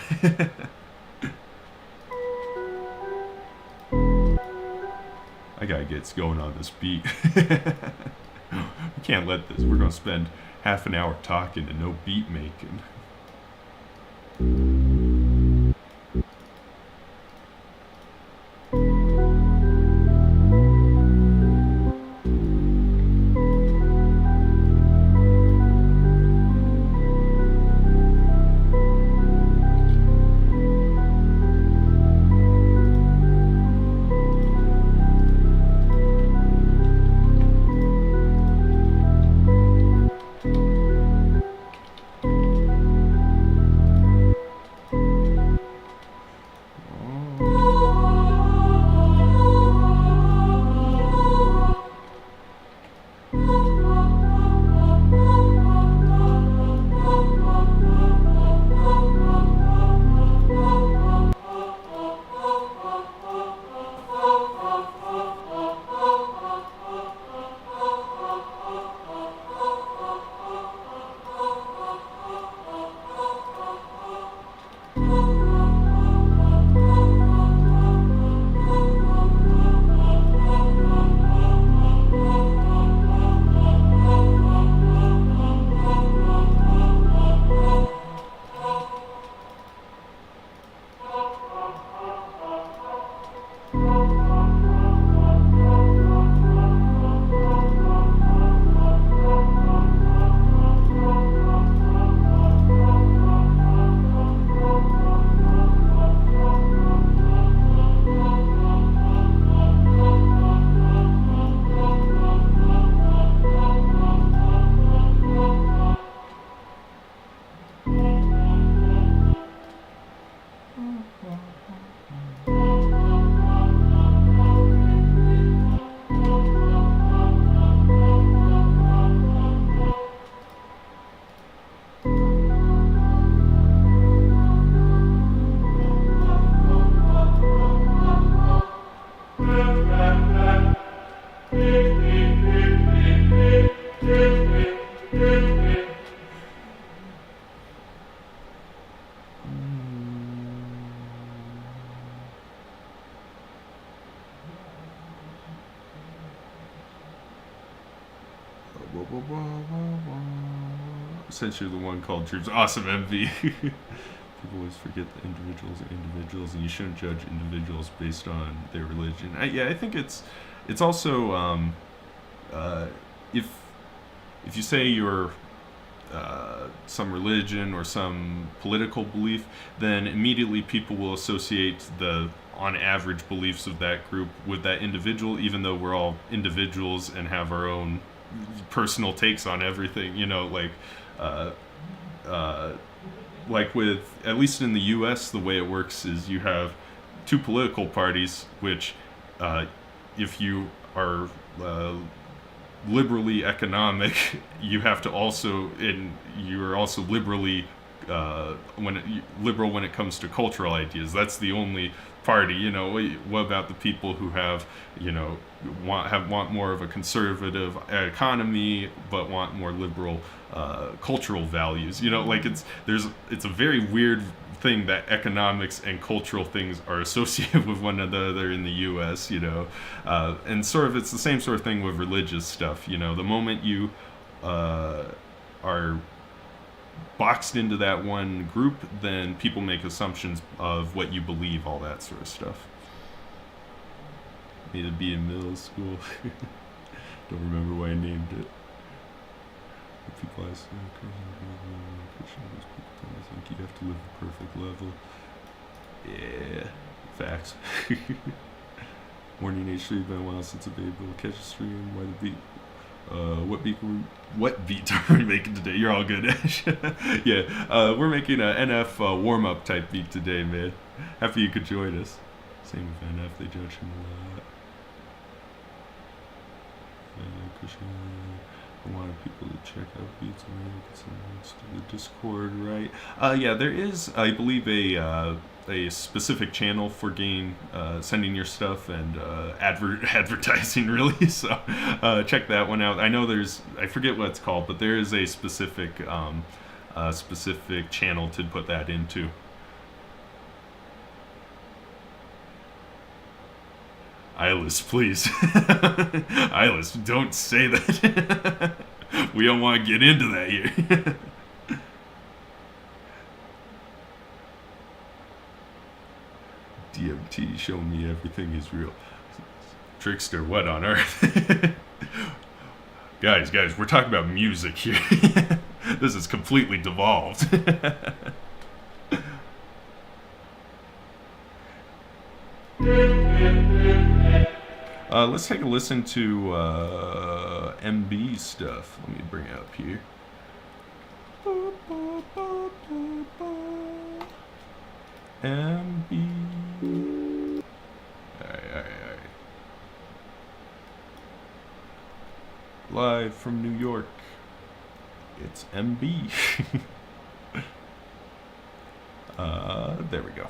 I gotta get going on this beat. We can't let this. We're gonna spend half an hour talking and no beat making. Essentially, the one called Troops. Awesome, MV. People always forget that individuals are individuals, and you shouldn't judge individuals based on their religion. I think it's also if you say you're some religion or some political belief, then immediately people will associate the on average beliefs of that group with that individual, even though we're all individuals and have our own personal takes on everything. Uh, uh, like with, at least in the U.S., the way it works is you have two political parties, which if you are liberally economic, you have to also, and you are also liberally liberal when it comes to cultural ideas. That's the only party. What about the people who have, want more of a conservative economy but want more liberal cultural values? It's a very weird thing that economics and cultural things are associated with one another in the U.S. And sort of it's the same sort of thing with religious stuff. The moment you are boxed into that one group, then people make assumptions of what you believe, all that sort of stuff. Made to be in middle school. Don't remember why I named it. People ask me, Christian, people think you have to live a perfect level. Yeah, facts. Morning age 3, been a while since a baby will catch a stream. Why the beat? What beat are we making today? You're all good, Ash. Yeah, we're making a NF warm-up type beat today, man. Happy you could join us. Same with NF, they judge him a lot. I wanted people to check out beats and maybe get some links to the Discord, right? Yeah, there is, I believe, a specific channel for sending your stuff and advertising, really. So check that one out. I know I forget what it's called, but there is a specific channel to put that into. Eyeless, please. Eyeless, don't say that. We don't want to get into that here. DMT, show me everything is real. Trickster, what on earth? Guys, we're talking about music here. This is completely devolved. Let's take a listen to MB stuff. Let me bring it up here. MB. Alright. Live from New York, it's MB. There we go.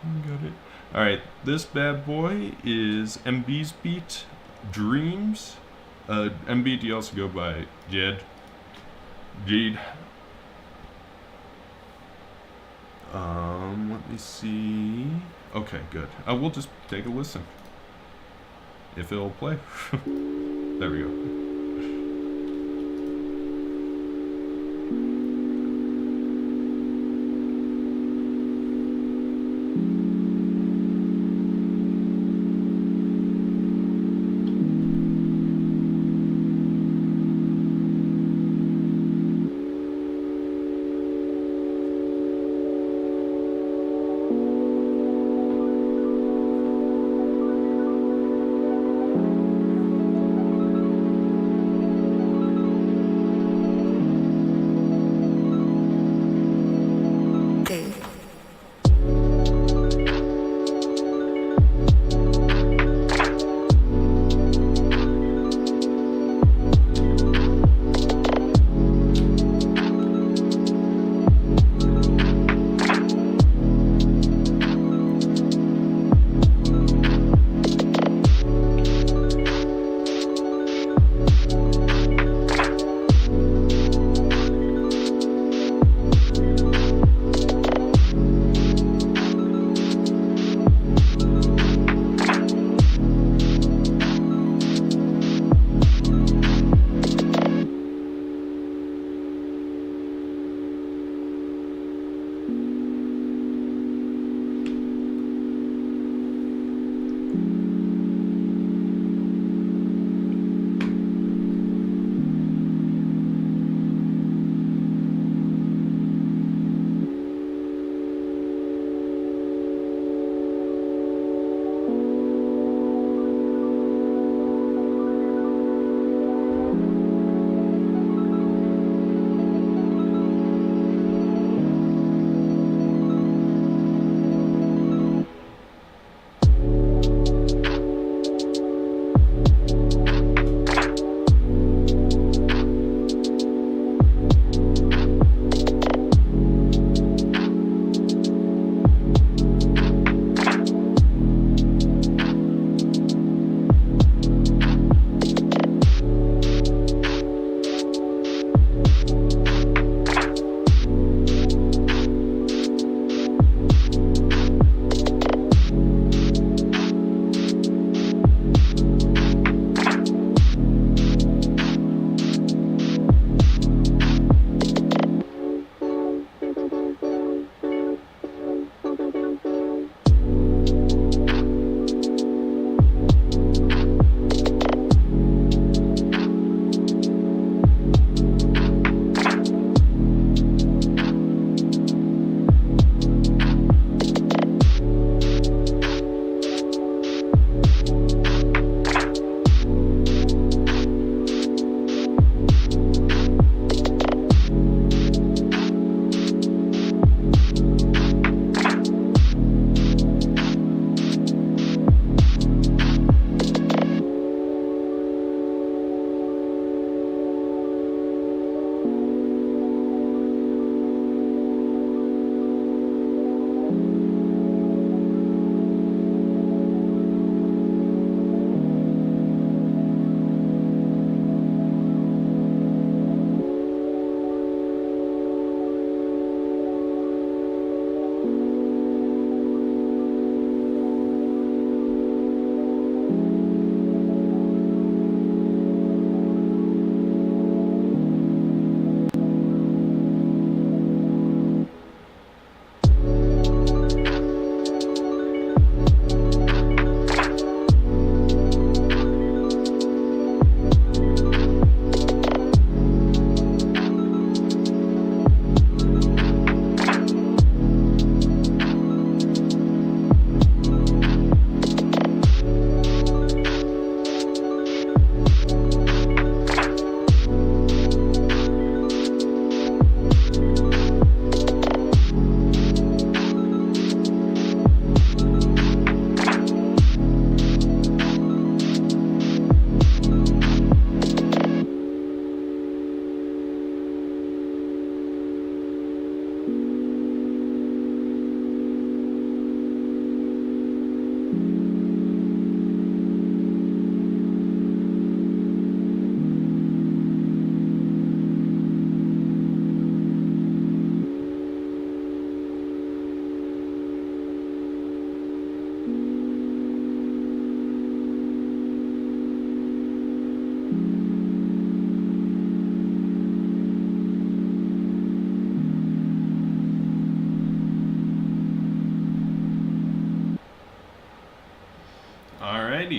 Got it. Alright, this bad boy is MB's beat, Dreams. MB, do you also go by Jade? Let me see. Okay, good. We'll just take a listen. If it'll play. There we go.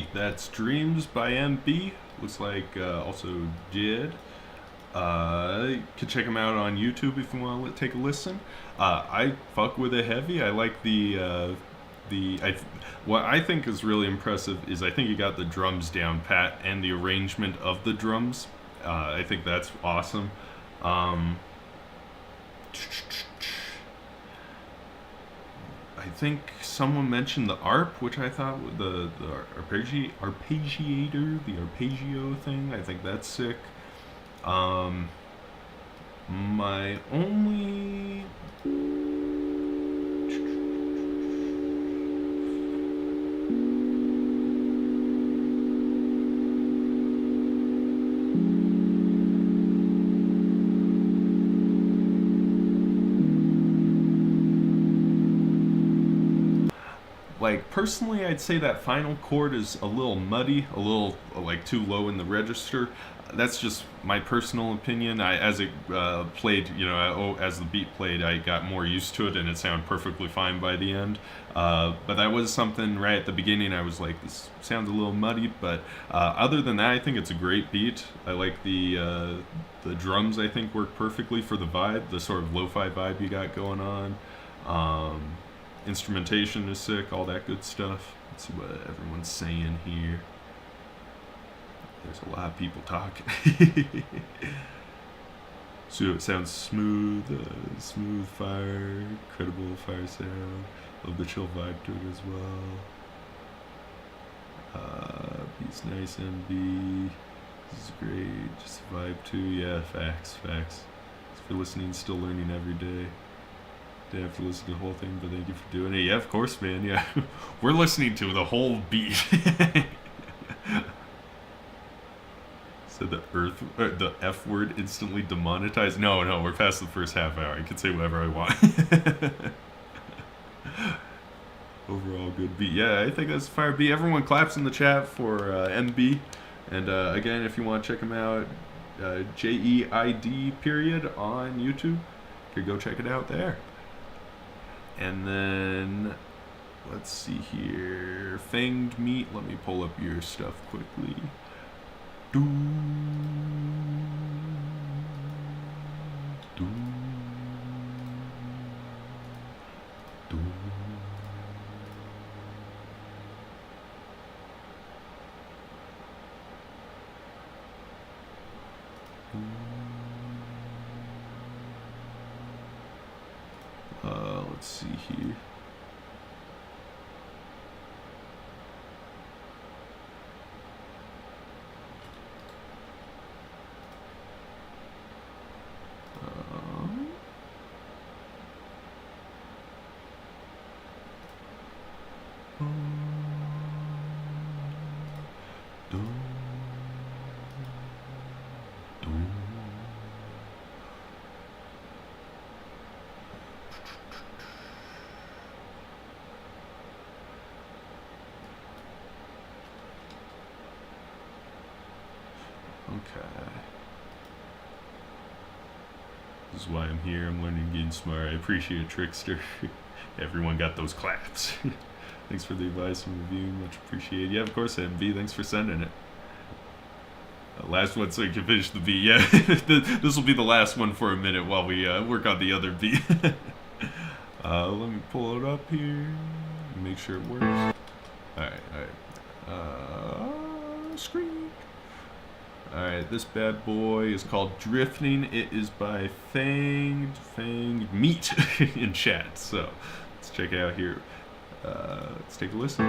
Alrighty, that's Dreams by MB. Looks like also Jid. You can check him out on YouTube if you want to take a listen. I fuck with it heavy. I like what I think is really impressive is I think he got the drums down pat and the arrangement of the drums. I think that's awesome. I think someone mentioned the ARP, which I thought the arpeggiator, the arpeggio thing. I think that's sick. My only like personally, I'd say that final chord is a little muddy, a little like too low in the register. That's just my personal opinion. As it played, as the beat played, I got more used to it, and it sounded perfectly fine by the end. But that was something right at the beginning. I was like, this sounds a little muddy, but other than that, I think it's a great beat. I like the drums. I think work perfectly for the vibe, the sort of lo-fi vibe you got going on. Instrumentation is sick, all that good stuff. Let's see what everyone's saying here. There's a lot of people talking. So it sounds smooth, smooth fire, incredible fire sound. Love the chill vibe to it as well. Beats nice, MB. This is great. Just a vibe too. Yeah, facts. Thanks for listening, still learning every day. Didn't have to listen to the whole thing, but thank you for doing it. Yeah, of course, man. Yeah, we're listening to the whole beat. So the F word instantly demonetized. No, we're past the first half hour. I can say whatever I want. Overall, good beat. Yeah, I think that's a fire beat. Everyone claps in the chat for MB. And again, if you want to check him out, JEID on YouTube. You could go check it out there. And then, let's see here. Fanged Meat. Let me pull up your stuff quickly. Do. Let's see here. Okay. This is why I'm here. I'm learning getting smart. I appreciate it, Trickster. Everyone got those claps. Thanks for the advice and review. Much appreciated. Yeah, of course, MV. Thanks for sending it. Last one so you can finish the beat. Yeah, this will be the last one for a minute while we work on the other beat. Let me pull it up here. Make sure it works. Alright. Screen. Alright, this bad boy is called Drifting. It is by Fanged Meat in chat. So, let's check it out here. Let's take a listen.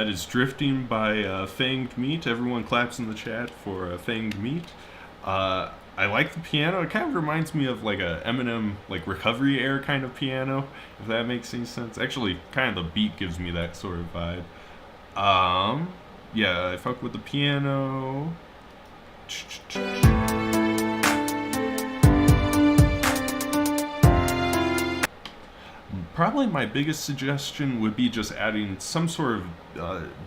That is Drifting by Fanged Meat. Everyone claps in the chat for Fanged Meat. I like the piano. It kind of reminds me of like a Eminem like Recovery Air kind of piano, if that makes any sense. Actually, kind of the beat gives me that sort of vibe. Yeah, I fuck with the piano. Probably my biggest suggestion would be just adding some sort of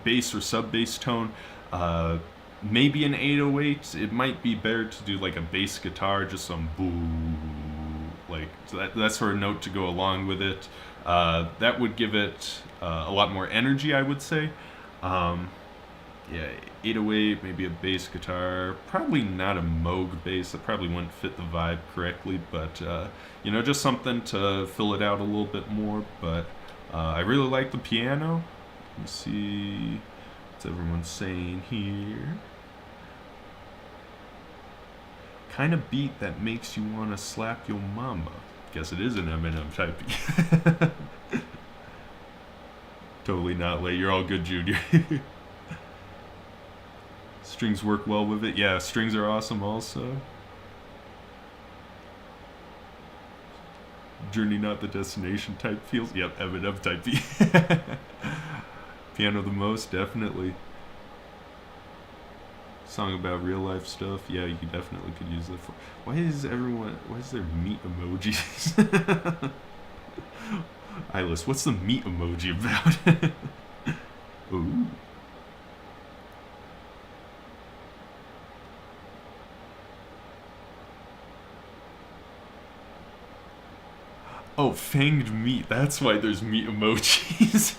bass or sub-bass tone. Maybe an 808. It might be better to do like a bass guitar, just some boo, like so that sort of note to go along with it. That would give it a lot more energy, I would say. Yeah, 808, maybe a bass guitar. Probably not a Moog bass. That probably wouldn't fit the vibe correctly, but you know, just something to fill it out a little bit more. But I really like the piano. Let me see what's everyone saying here. Kind of beat that makes you want to slap your mama. Guess it is an Eminem type beat. Totally not late. You're all good, Junior. Strings work well with it. Yeah, strings are awesome also. Journey not the destination type feels. Yep, Eminem type beat. Piano the most, definitely. Song about real life stuff. Yeah, you definitely could use that for. Why is there meat emojis? Eyeless, what's the meat emoji about? Ooh. Oh, fanged meat. That's why there's meat emojis.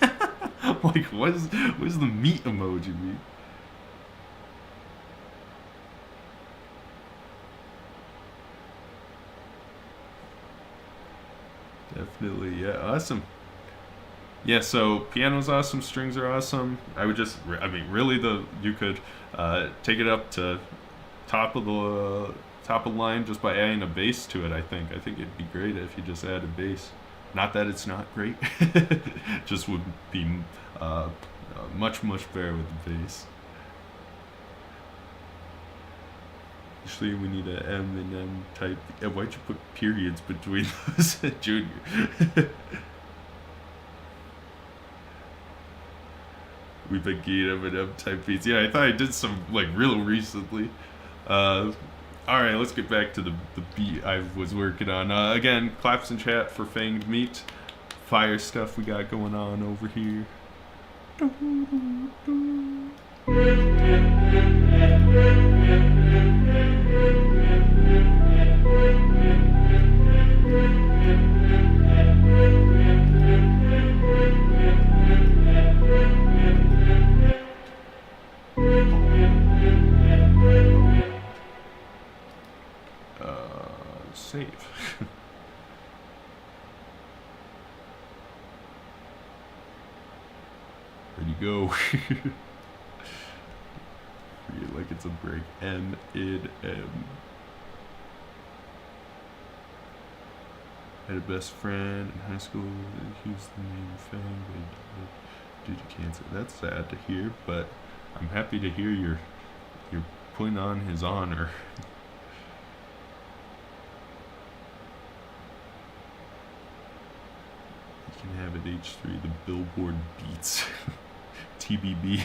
Like, what does the meat emoji mean? Definitely, yeah, awesome. Yeah, so piano's awesome, strings are awesome. I mean, really, you could take it up to top of the line just by adding a bass to it. I think it'd be great if you just added bass. Not that it's not great, just would be much better with the bass. Actually, we need an M and M type. Why'd you put periods between those, Junior? We've been getting M and M type beats. Yeah, I thought I did some like real recently. All right, let's get back to the beat I was working on. Again, claps in chat for Fanged Meat. Fire stuff we got going on over here. Save. Ready to go. Read like it's a break. M-id-M. Had a best friend in high school. He was the main fan, but due to cancer. That's sad to hear, but I'm happy to hear you're putting on his honor. You can have it H3, the Billboard Beats. TBB.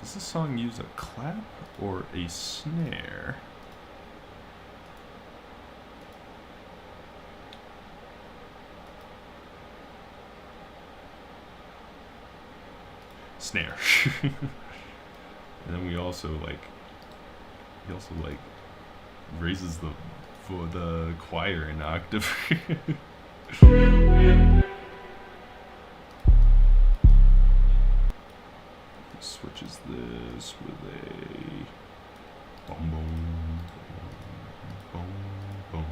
Does this song use a clap or a snare? Snare. And then he also raises the choir an octave. Switches this with a boom boom boom boom boom.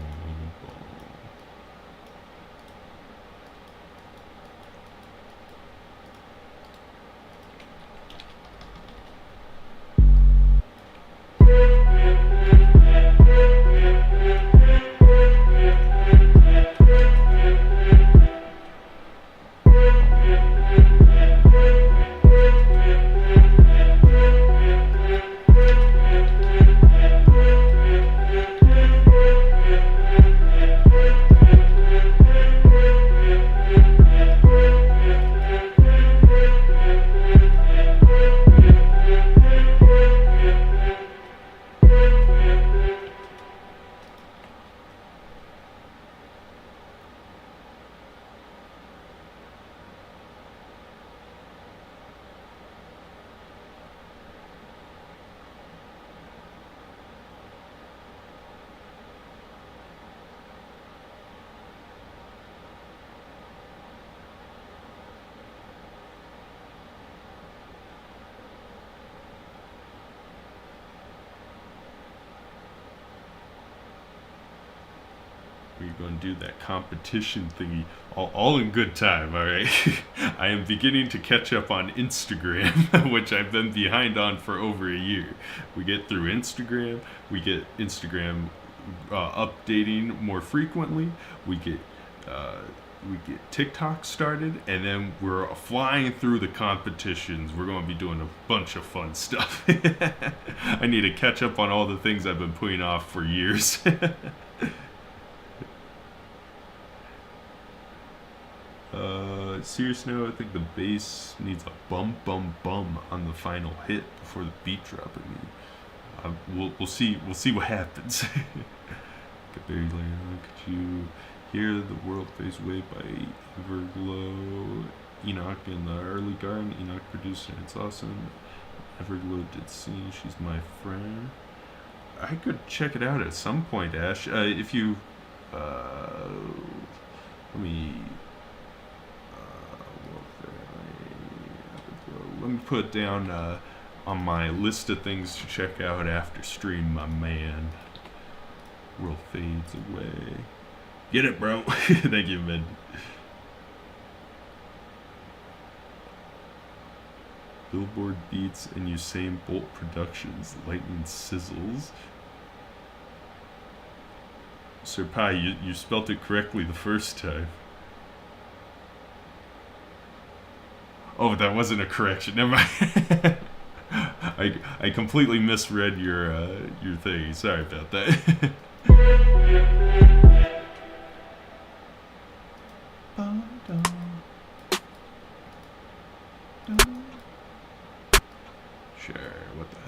We're going to do that competition thingy all in good time, alright? I am beginning to catch up on Instagram, which I've been behind on for over a year. We get through Instagram, we get Instagram updating more frequently, we get TikTok started, and then we're flying through the competitions. We're going to be doing a bunch of fun stuff. I need to catch up on all the things I've been putting off for years. Serious note, I think the bass needs a bum bum bum on the final hit before the beat drop. I mean, we'll see what happens. Could you hear the world fades away by Everglow? Enoch in the early garden. Enoch produced it. It's awesome. Everglow did sing. She's my friend. I could check it out at some point, Ash. If you let me put it down on my list of things to check out after stream, my man. World fades away. Get it, bro. Thank you, Mid. Billboard Beats and Usain Bolt Productions. Lightning Sizzles. Sir Pi, you spelt it correctly the first time. Oh, that wasn't a correction. Never mind. I completely misread your thing. Sorry about that. Sure, what the hell?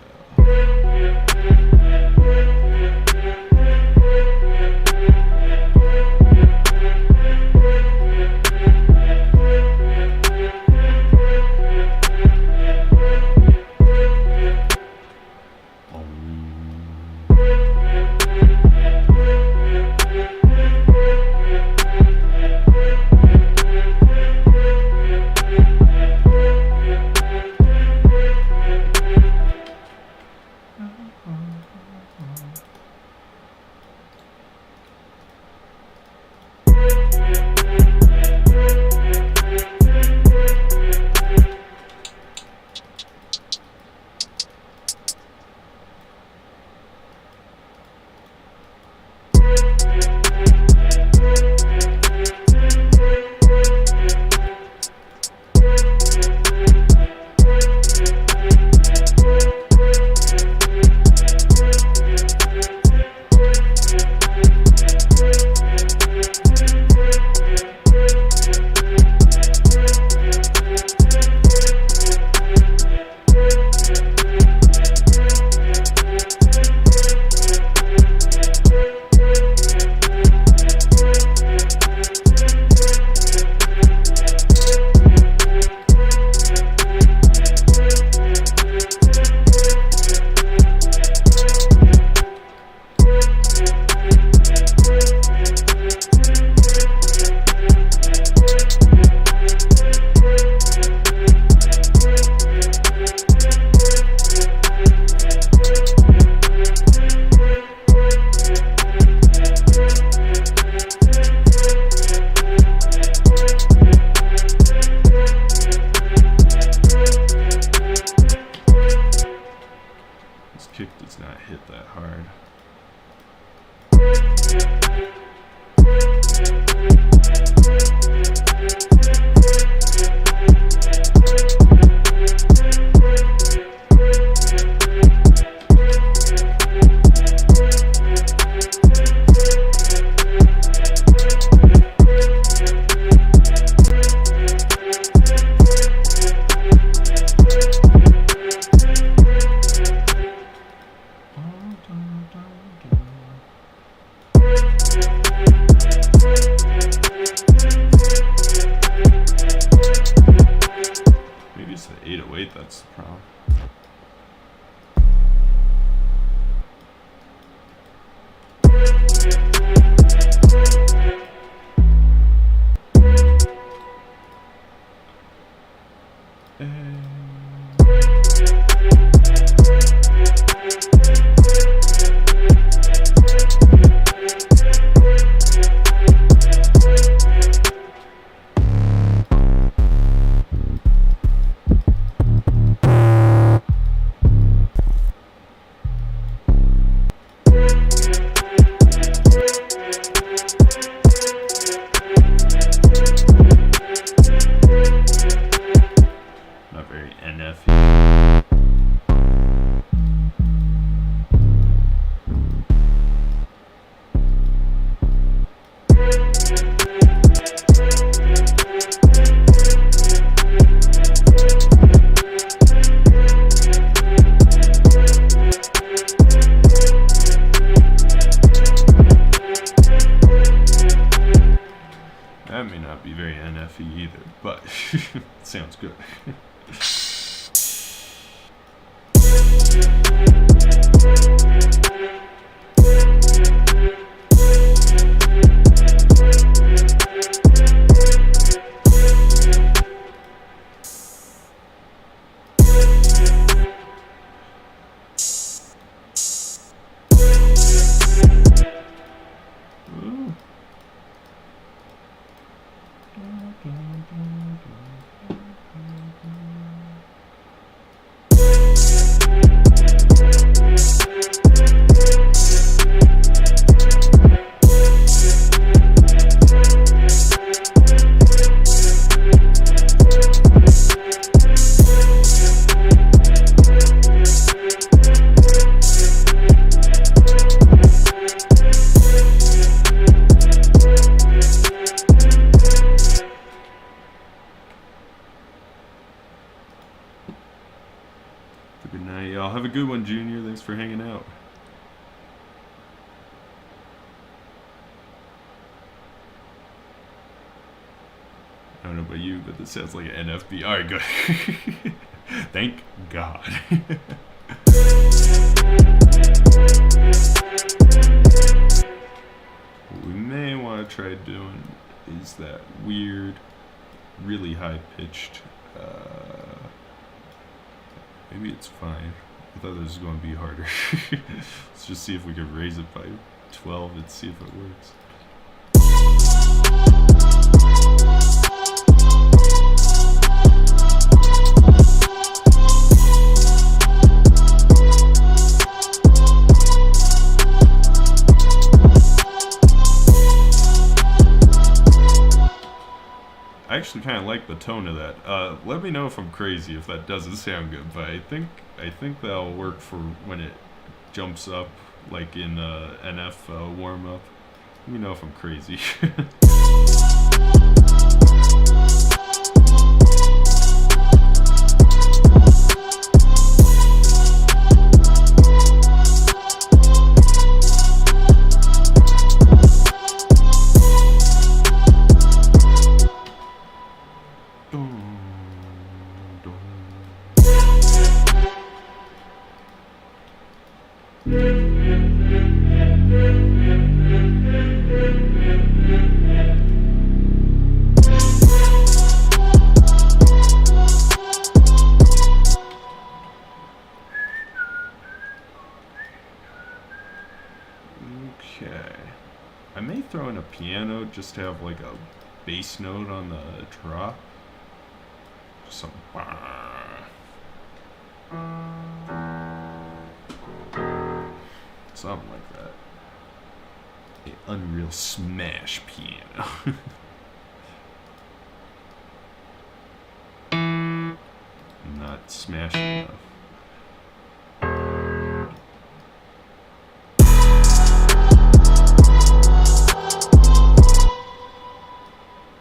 hit that hard. Maybe it's the 808 that's the problem. Not very NF-y. That may not be very NF-y either, but it sounds good. Ooh. Good night, y'all. Have a good one, Junior. Thanks for hanging out. I don't know about you, but this sounds like an NFB. Alright, good. Thank God. What we may want to try doing is that weird, really high-pitched, maybe it's fine. I thought this was going to be harder. Let's just see if we can raise it by 12 and see if it works. I actually kind of like the tone of that. Let me know if I'm crazy, if that doesn't sound good, but I think that'll work for when it jumps up, like in NF warm-up. Let me know if I'm crazy. Okay. I may throw in a piano just to have like a bass note on the drop. Just some. something like that. A Unreal Smash piano. Not smashing enough.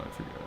I forgot.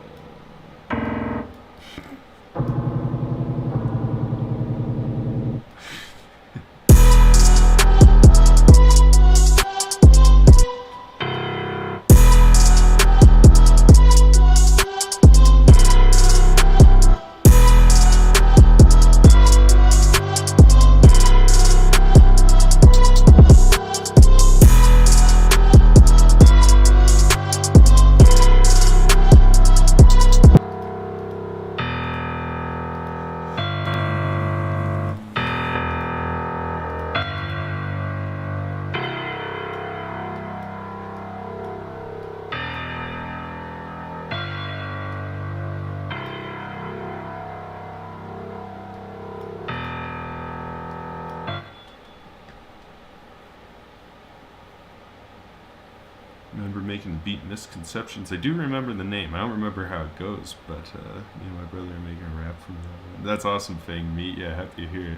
Remember making Beat Misconceptions. I do remember the name. I don't remember how it goes, but me and my brother are making a rap from that one. That's awesome, Fang Meat. Yeah, happy to hear it.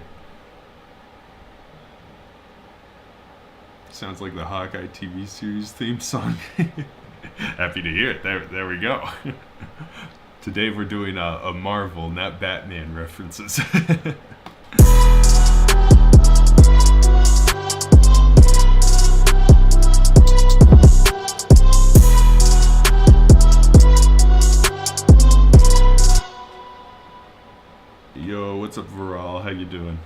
Sounds like the Hawkeye TV series theme song. Happy to hear it. There we go. Today we're doing a Marvel, not Batman references. Yo, what's up, Viral? How you doing?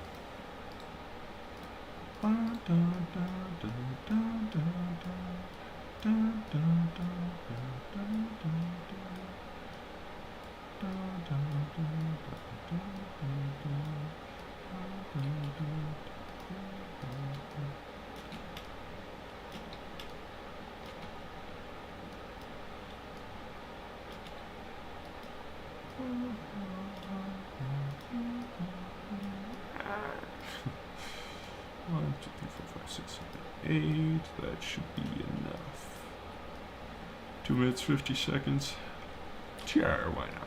One, two, three, four, five, six, seven, 8. That should be enough. 2 minutes, 50 seconds. Sure, why not?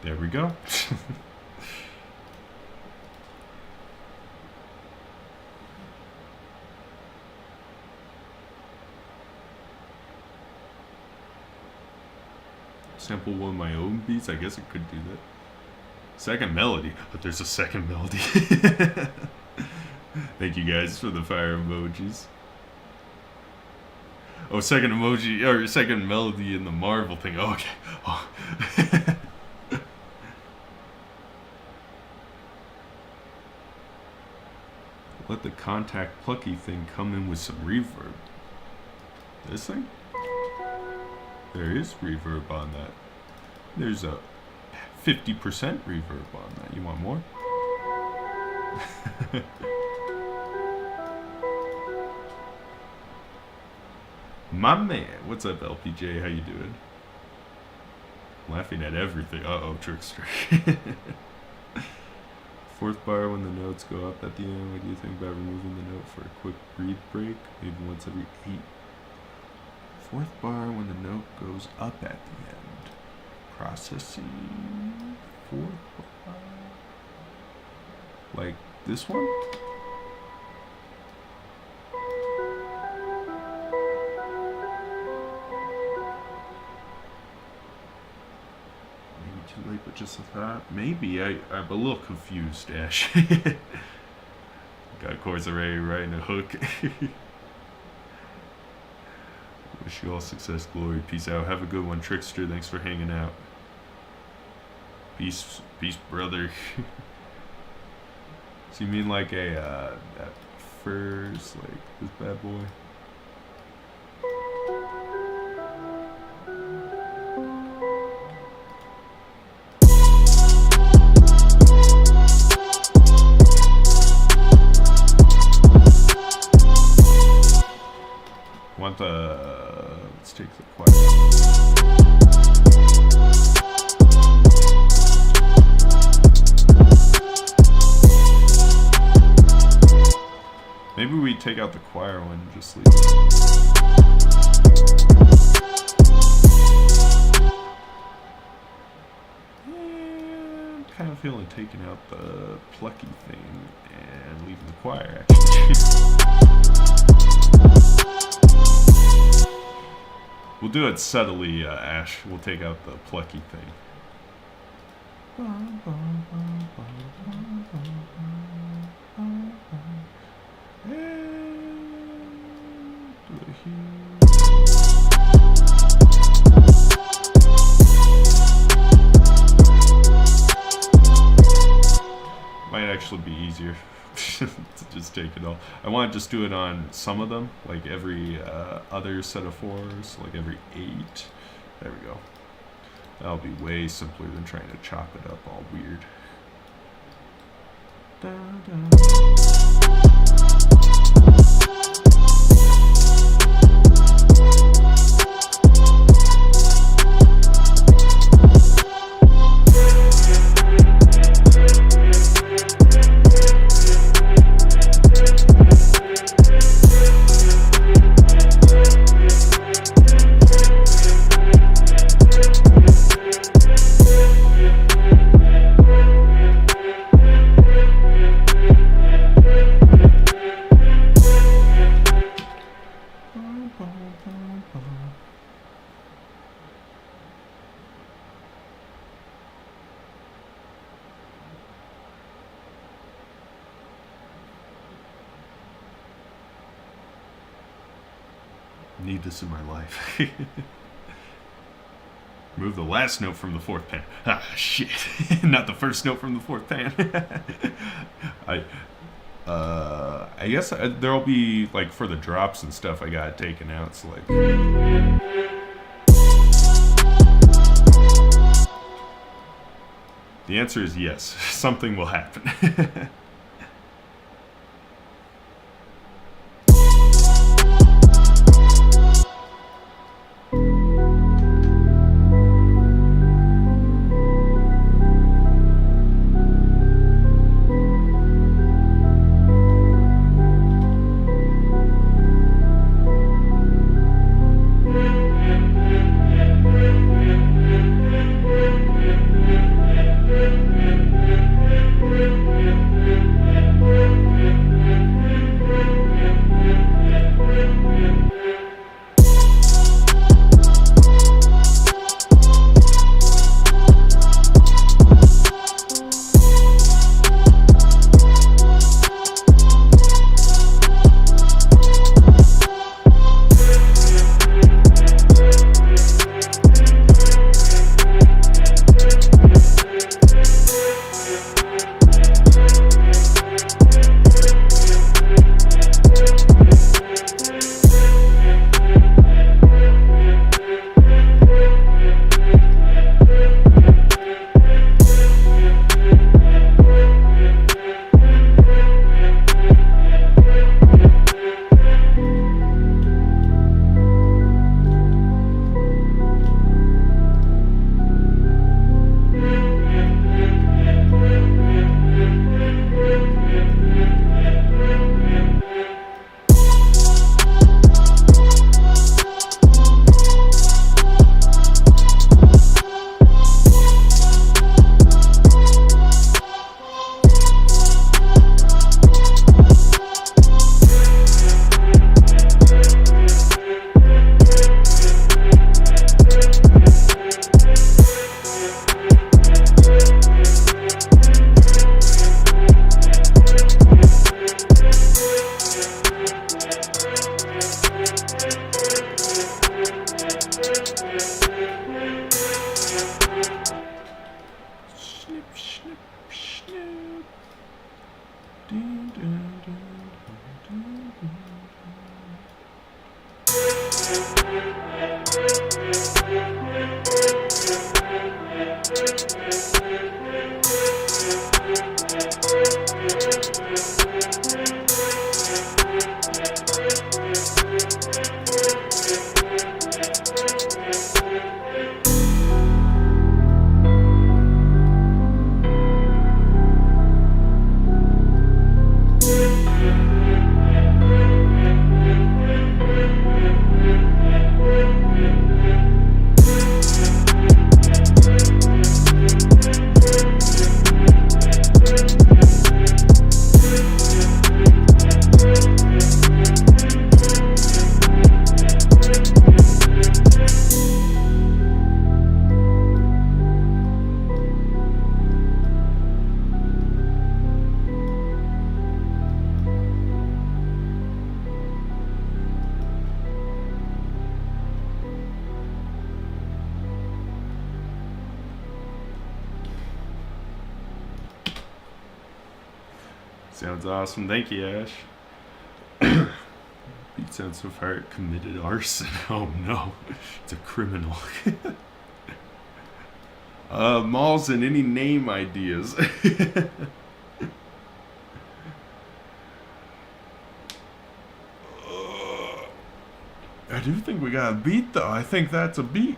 There we go. Sample one of my own beats. I guess it could do that. Second melody. But there's a second melody. Thank you guys for the fire emojis. Oh, second emoji, or second melody in the Marvel thing. Oh, okay. Oh. Let the contact plucky thing come in with some reverb. This thing? There is reverb on that. There's a 50% reverb on that. You want more? My man, what's up, LPJ? How you doing? Laughing at everything. Uh-oh, trickster. Fourth bar when the notes go up at the end. What do you think about removing the note for a quick breathe break? Maybe once every 8. Fourth bar when the note goes up at the end. Processing. Fourth bar. Like this one? Too late, but just a thought. Maybe I'm a little confused, Ash. Got chords already writing a hook. Wish you all success, glory, peace out. Have a good one, Trickster. Thanks for hanging out. Peace, brother. So you mean like a that first, like this bad boy? Let's take the choir. Maybe we take out the choir one and just leave it. I'm kind of feeling taking out the plucky thing and leaving the choir, actually. We'll do it subtly, Ash. We'll take out the plucky thing. Might actually be easier to just take it all. I want to just do it on some of them, like every other set of 4s, like every 8. There we go. That'll be way simpler than trying to chop it up all weird. Da, da. Need this in my life. Remove the last note from the 4th pan. Ah, shit. Not the first note from the 4th pan. I guess there'll be, like, for the drops and stuff I got taken out, so, like... The answer is yes. Something will happen. Sounds awesome. Thank you, Ash. Beat sounds so far. Committed arson. Oh no, it's a criminal. Malls and any name ideas. I do think we got a beat though. I think that's a beat.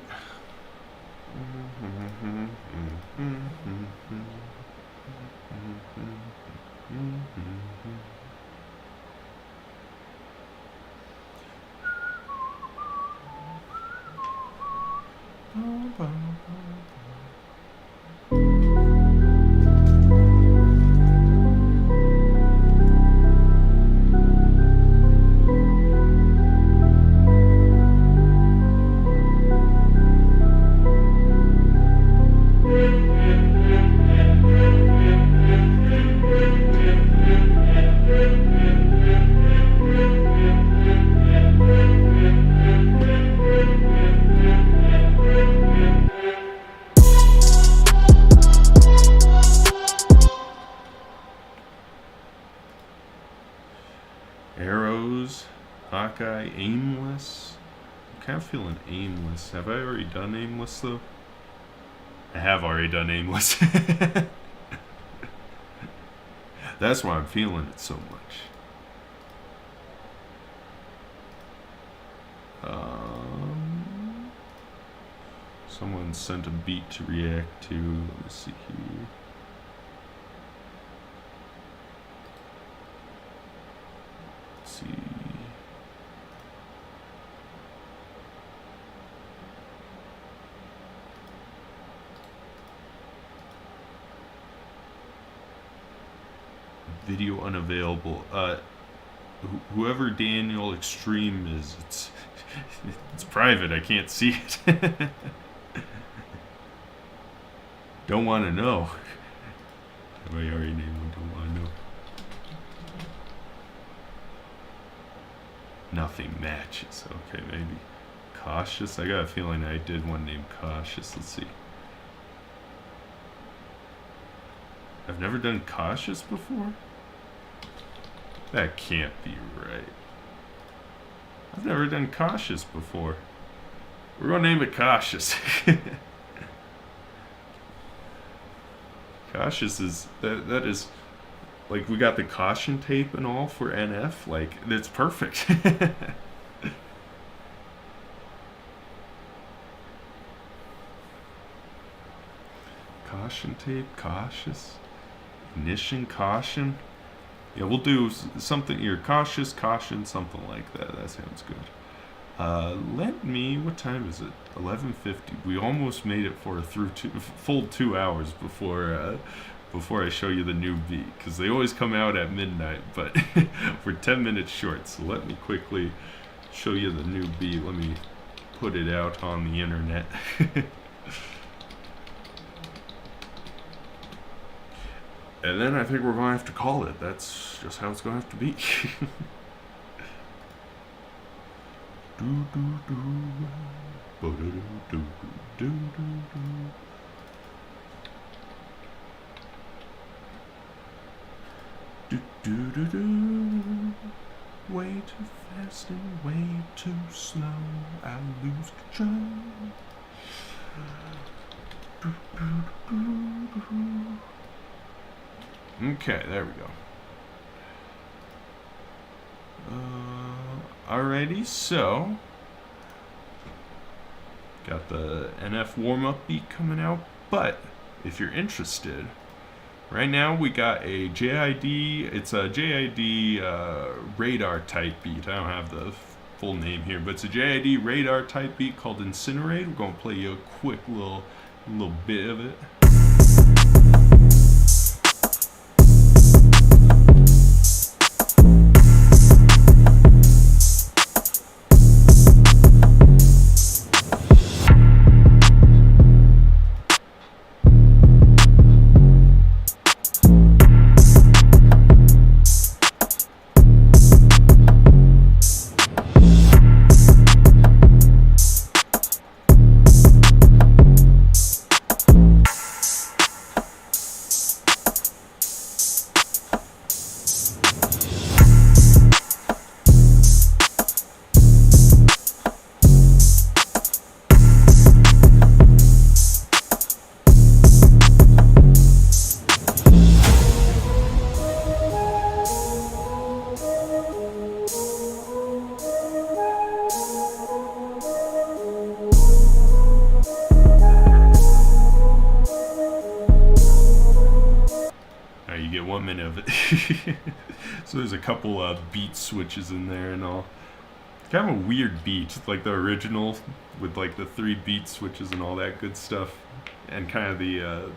Arrows, Hawkeye, Aimless. I'm kind of feeling Aimless. Have I already done Aimless though? I have already done Aimless. That's why I'm feeling it so much. Someone sent a beat to react to. Let me see here. Let's see. Video unavailable. Whoever Daniel Extreme is, it's private. I can't see it. Don't want to know. Have I already named one? Don't want to know. Nothing matches. Okay, maybe. Cautious? I got a feeling I did one named Cautious. Let's see. I've never done Cautious before? That can't be right. I've never done Cautious before. We're gonna name it Cautious. Cautious is that is like we got the caution tape and all for NF. Like it's perfect. Caution tape, cautious, ignition, caution. Yeah, we'll do something here. Cautious, caution, something like that. That sounds good. Let me. What time is it? 11:50. We almost made it for a full 2 hours before I show you the new beat, because they always come out at midnight. But we're 10 minutes short. So let me quickly show you the new beat. Let me put it out on the internet. And then I think we're going to have to call it. That's just how it's going to have to be. Do, do, do. Bo, do, do, do, do, do, do. Do, do, do, do. way too fast and way too slow. I lose control. Okay, there we go. Alrighty, so got the NF warm-up beat coming out, but if you're interested, right now we got a JID, it's a JID radar type beat. I don't have the full name here, but it's a JID radar type beat called Incinerate. We're going to play you a quick little bit of it. You get 1 minute of it. So there's a couple beat switches in there and all. It's kind of a weird beat, like the original with like the 3 beat switches and all that good stuff, and kind of the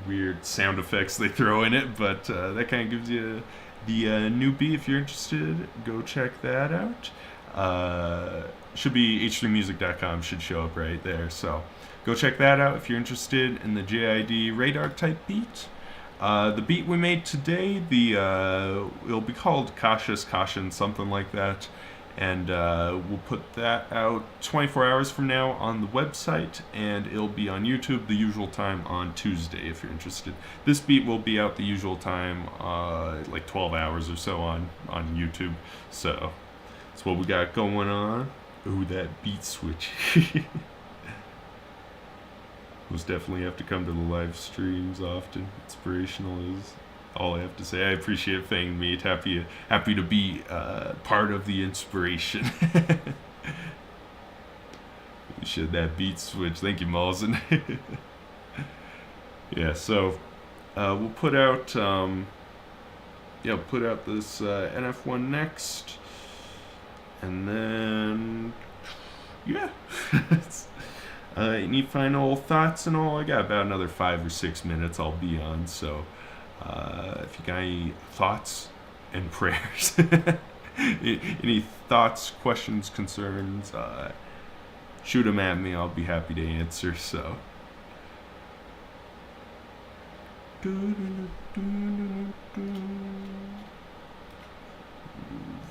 weird sound effects they throw in it. But that kind of gives you the new beat. If you're interested, go check that out. Should be h3music.com, should show up right there. So go check that out if you're interested in the JID radar type beat. The beat we made today, it'll be called Cautious Caution, something like that, and we'll put that out 24 hours from now on the website, and it'll be on YouTube the usual time on Tuesday if you're interested. This beat will be out the usual time, like 12 hours or so on YouTube, so that's what we got going on. Ooh, that beat switch. Most definitely have to come to the live streams often. Inspirational is all I have to say. I appreciate Fang Meat. Happy to be part of the inspiration. Should that beat switch? Thank you, Malzen. Yeah, so we'll put out this NF1 next, and then yeah. Any final thoughts and all? I got about another 5 or 6 minutes I'll be on, so if you got any thoughts and prayers, any thoughts, questions, concerns, shoot them at me. I'll be happy to answer. So move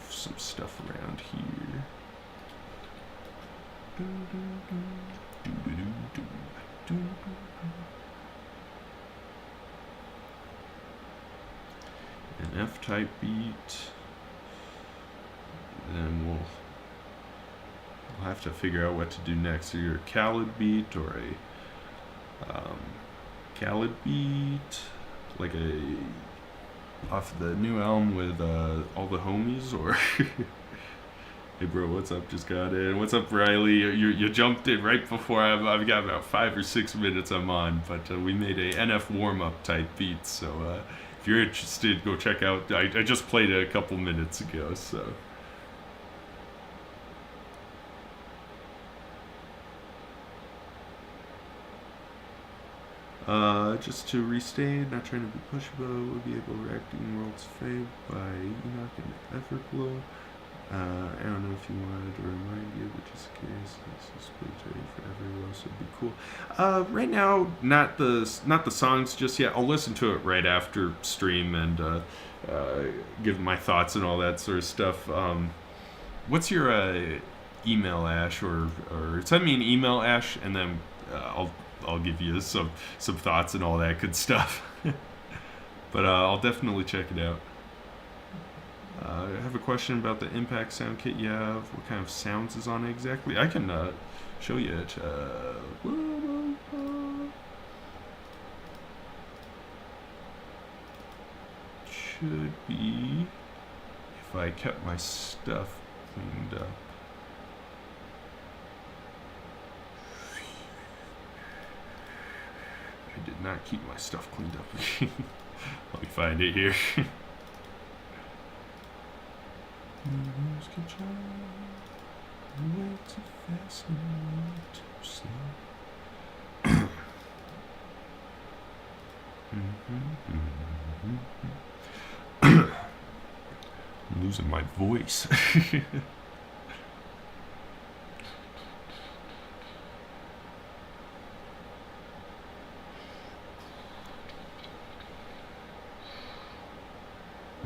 some stuff around here. An F-type beat, then we'll have to figure out what to do next. Either a Khaled beat or a Khaled beat, like off the new album with all the homies, or hey bro, what's up? Just got in. What's up, Riley? You jumped in right before I've got about 5 or 6 minutes I'm on, but we made a NF warm-up type beat, so if you're interested, go check out. I just played it a couple minutes ago, so. Just to restate, not trying to be pushy, we'll be able to react in World's Fade by Enoch and Everglow. I don't know if you wanted to remind you, but just in case, this is ready for everyone, so it'd be cool. Right now, not the songs just yet. I'll listen to it right after stream and give my thoughts and all that sort of stuff. What's your email, Ash, or send me an email, Ash, and then I'll give you some thoughts and all that good stuff. But I'll definitely check it out. I have a question. question about the impact sound kit you have. What kind of sounds is on it exactly? I can show you it. Should be if I kept my stuff cleaned up. I did not keep my stuff cleaned up. Let me find it here. Way too fast and way too slow. I'm losing my voice.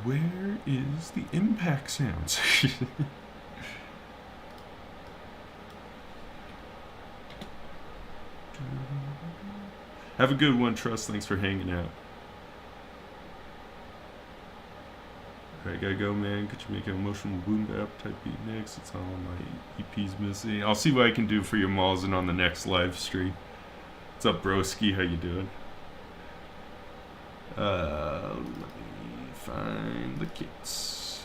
Where is the impact sounds? Have a good one, Trust. Thanks for hanging out. Alright, gotta go, man. Could you make an emotional boom bap type beat next? It's all my EP's missing. I'll see what I can do for your Malls and on the next live stream. What's up, broski? How you doing? Let me find the kits.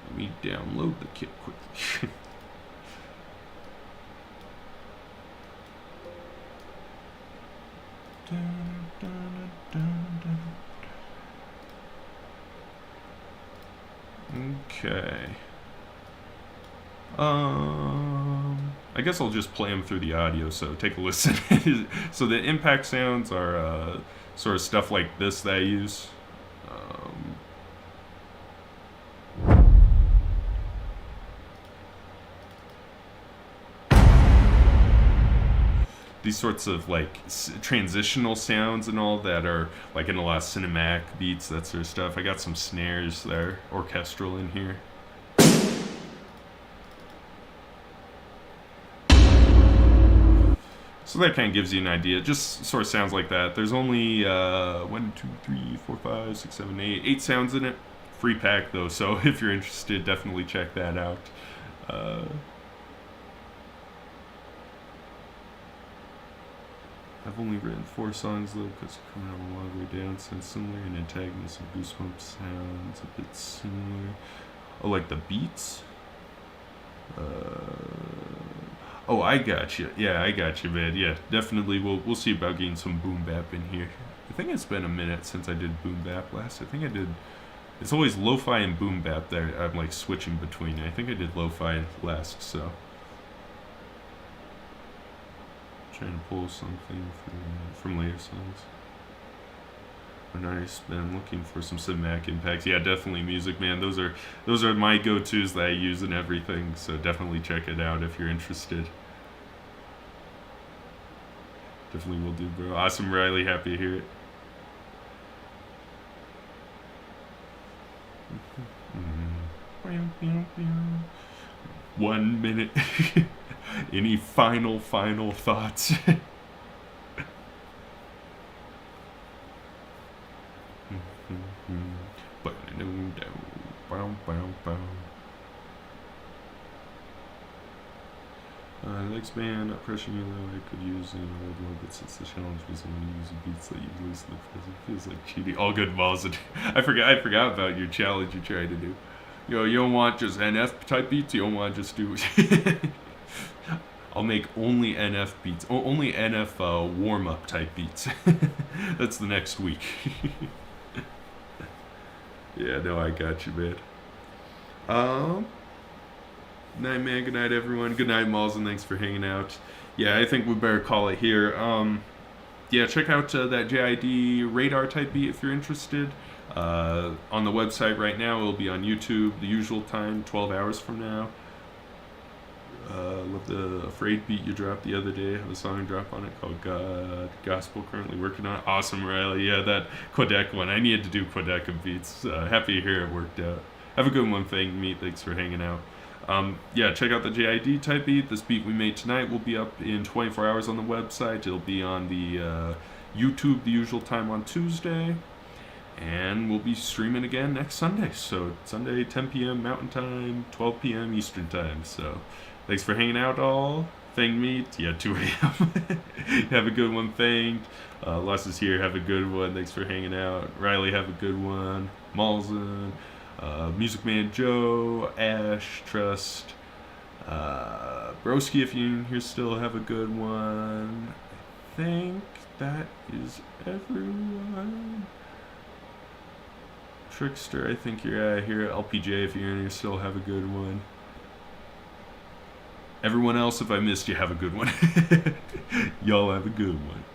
Let me download the kit quickly. Dun, dun, dun, dun. Okay. I guess I'll just play them through the audio, so take a listen. So the impact sounds are sort of stuff like this that I use. These sorts of like transitional sounds and all that are like in a lot of cinematic beats, that sort of stuff. I got some snares there, orchestral in here. So that kind of gives you an idea. It just sort of sounds like that. There's only 1, 2, 3, 4, 5, 6, 7, 8 sounds in it. Free pack though, so if you're interested, definitely check that out. I've only written 4 songs though, because coming out a long way down sounds similar, and Antagonist and Goosebumps sounds a bit similar. Oh, like the beats? Oh, I got you. Yeah, I got you, man. Yeah, definitely. We'll see about getting some boom bap in here. I think it's been a minute since I did boom bap last. I think I did. It's always lo-fi and boom bap that I'm like switching between. I think I did lo-fi last, so. Trying to pull something from later songs. When I've been looking for some cinematic impacts. Yeah, definitely Music Man. Those are my go-tos that I use in everything. So definitely check it out if you're interested. Definitely will do, bro. Awesome, Riley. Happy to hear it. 1 minute. Any final thoughts? Next band, not pressuring you though, I could use a little bit since the challenge was only using beats that you lose in the present. Feels like cheating. All good balls. I forgot about your challenge you tried to do. Yo, you don't want just NF type beats, you don't want to just do I'll make only NF beats. Only NF warm-up type beats. That's the next week. Yeah, no, I got you, man. Night, man. Good night, everyone. Good night, Malls, and thanks for hanging out. Yeah, I think we better call it here. Yeah, check out that JID radar type beat if you're interested. On the website right now, it'll be on YouTube, the usual time, 12 hours from now. Love the Afraid beat you dropped the other day. I have a song drop on it called God Gospel, currently working on it. Awesome, Riley. Yeah, that Quebec one. I needed to do Quebec beats. Happy to hear it worked out. Have a good one, Meat. Thanks for hanging out. Yeah, check out the JID type beat. This beat we made tonight will be up in 24 hours on the website. It'll be on the YouTube, the usual time on Tuesday. And we'll be streaming again next Sunday. So Sunday, 10 p.m. Mountain Time, 12 p.m. Eastern Time. So thanks for hanging out, all. Fanged Meat, yeah, 2 a.m. Have a good one, Fanged. Les is here. Have a good one. Thanks for hanging out. Riley, have a good one. Malzin, Music Man Joe, Ash, Trust, Broski, if you're in here still, have a good one. I think that is everyone. Trickster, I think you're out of here. LPJ, if you're in here still, have a good one. Everyone else, if I missed you, have a good one. Y'all have a good one.